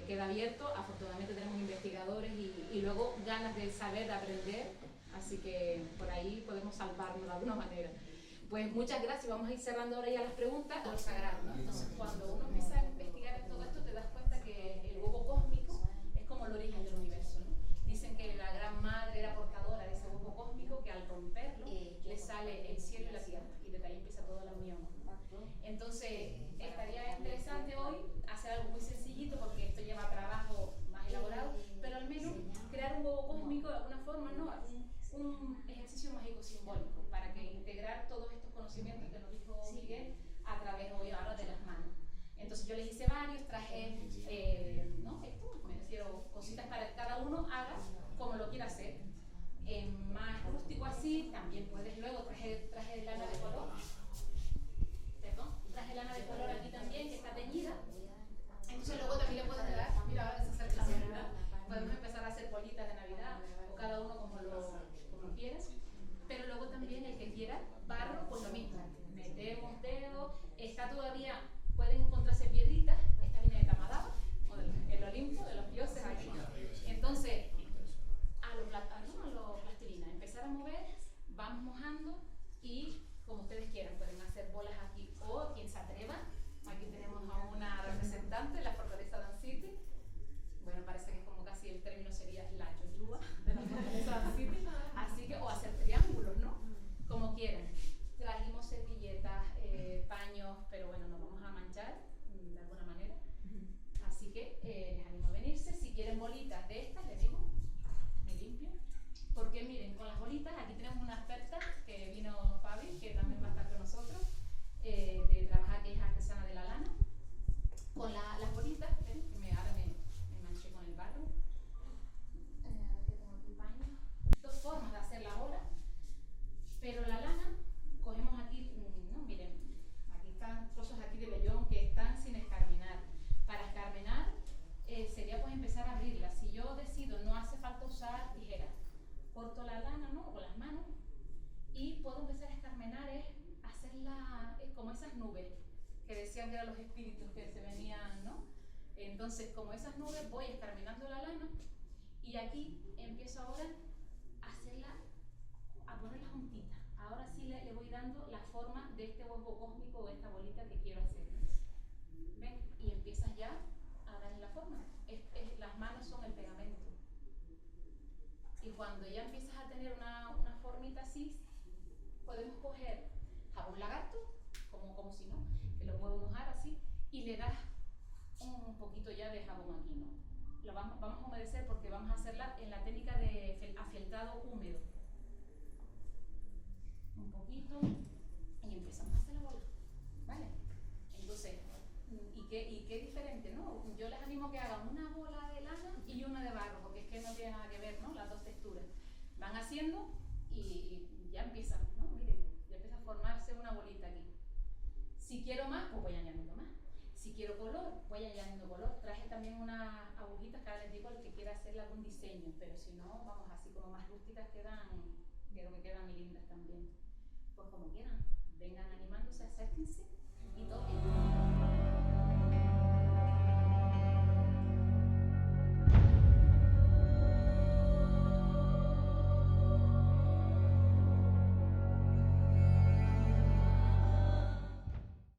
queda abierto. Afortunadamente tenemos investigadores y luego ganas de saber, de aprender, así que por ahí podemos salvarnos de alguna manera. Pues muchas gracias, vamos a ir cerrando ahora ya las preguntas. Lo sagrado, ¿no? Entonces cuando uno empieza a investigar en todo esto te das cuenta que el huevo cósmico es como el origen del universo, ¿no? Dicen que la gran madre era portadora de ese huevo cósmico que al romperlo le sale el cielo y la tierra y desde ahí empieza toda la unión, ¿no? Entonces estaría interesante hoy hacer algo muy sencillito porque esto lleva trabajo más elaborado, pero al menos crear un huevo cósmico de alguna forma, ¿no? Un ejercicio mágico simbólico para que integrar todos estos conocimientos que nos dijo Miguel a través hoy ahora de las manos. Entonces yo les hice varios, traje ¿no? Esto, me refiero cositas para que cada uno haga como lo quiera hacer. Más rústico así, también puedes luego traje lana de color. Perdón, traje lana de color aquí también que está teñida. Entonces luego también le puedes dar, mira ahora que se acerca la Navidad, podemos empezar a hacer bolitas de Navidad o cada uno como quieras, pero luego también el que quiera barro, pues lo mismo, metemos dedos, está todavía, pueden encontrarse piedritas, esta viene de Tamadaba, o del Olimpo, de los dioses aquí. Entonces, a los plastilina, empezar a mover, vamos mojando y como ustedes quieran, pueden hacer bolas aquí o quien se atreva. Aquí tenemos a una representante de la fortaleza Dan City. Bueno, parece que es como casi el término sería la chochúa de la fortaleza Dan City. Así que, o hacer triángulos, ¿no? Como quieran. Trajimos servilletas, paños, pero bueno, nos vamos a manchar de alguna manera. Así que les animo a venirse. Si quieren bolitas de estas, les digo, me limpio. Porque miren, con las bolitas, aquí tenemos una experta que vino Fabi, que también va a estar con nosotros, de trabajar, que es artesana de la lana. Con las bolitas, ahora me manché con el barro. Que tengo aquí paño. Dos formas de hacer la bola, pero la lana, cogemos aquí, no, miren, aquí están trozos aquí de vellón que están sin escarminar. Para escarminar sería pues empezar a abrirla. Si yo decido, no hace falta usar tijeras, corto la lana, ¿no? Con las manos y puedo empezar a escarminar, es hacerla como esas nubes que decían que eran los espíritus que se venían, ¿no? Entonces, como esas nubes, voy escarminando la lana y aquí empiezo ahora a hacerla, a ponerla juntita. Ahora sí le voy dando la forma de este huevo cósmico o esta bolita que quiero hacer. ¿Ven? Y empiezas ya a darle la forma. Las manos son el pegamento. Y cuando ya empiezas a tener una formita así, podemos coger jabón lagarto, como si no, que lo puedo mojar así, y le das un poquito ya de jabón aquí, ¿no? Lo vamos a humedecer porque vamos a hacerla en la técnica de afieltado húmedo. Un poquito y empezamos a hacer la bola, ¿vale? Entonces, ¿y qué diferente, no? Yo les animo que hagan una bola de lana y una de barro, porque es que no tiene nada que ver, ¿no? Las dos texturas. Van haciendo y ya empiezan, ¿no? Miren, ya empieza a formarse una bolita aquí. Si quiero más, pues voy añadiendo más. Si quiero color, voy añadiendo color. Traje también unas agujitas que ahora les digo al que quiera hacerle algún diseño, pero si no, vamos así como más rústicas, creo que quedan muy lindas también. Pues como quieran, vengan animándose, acérquense y todo.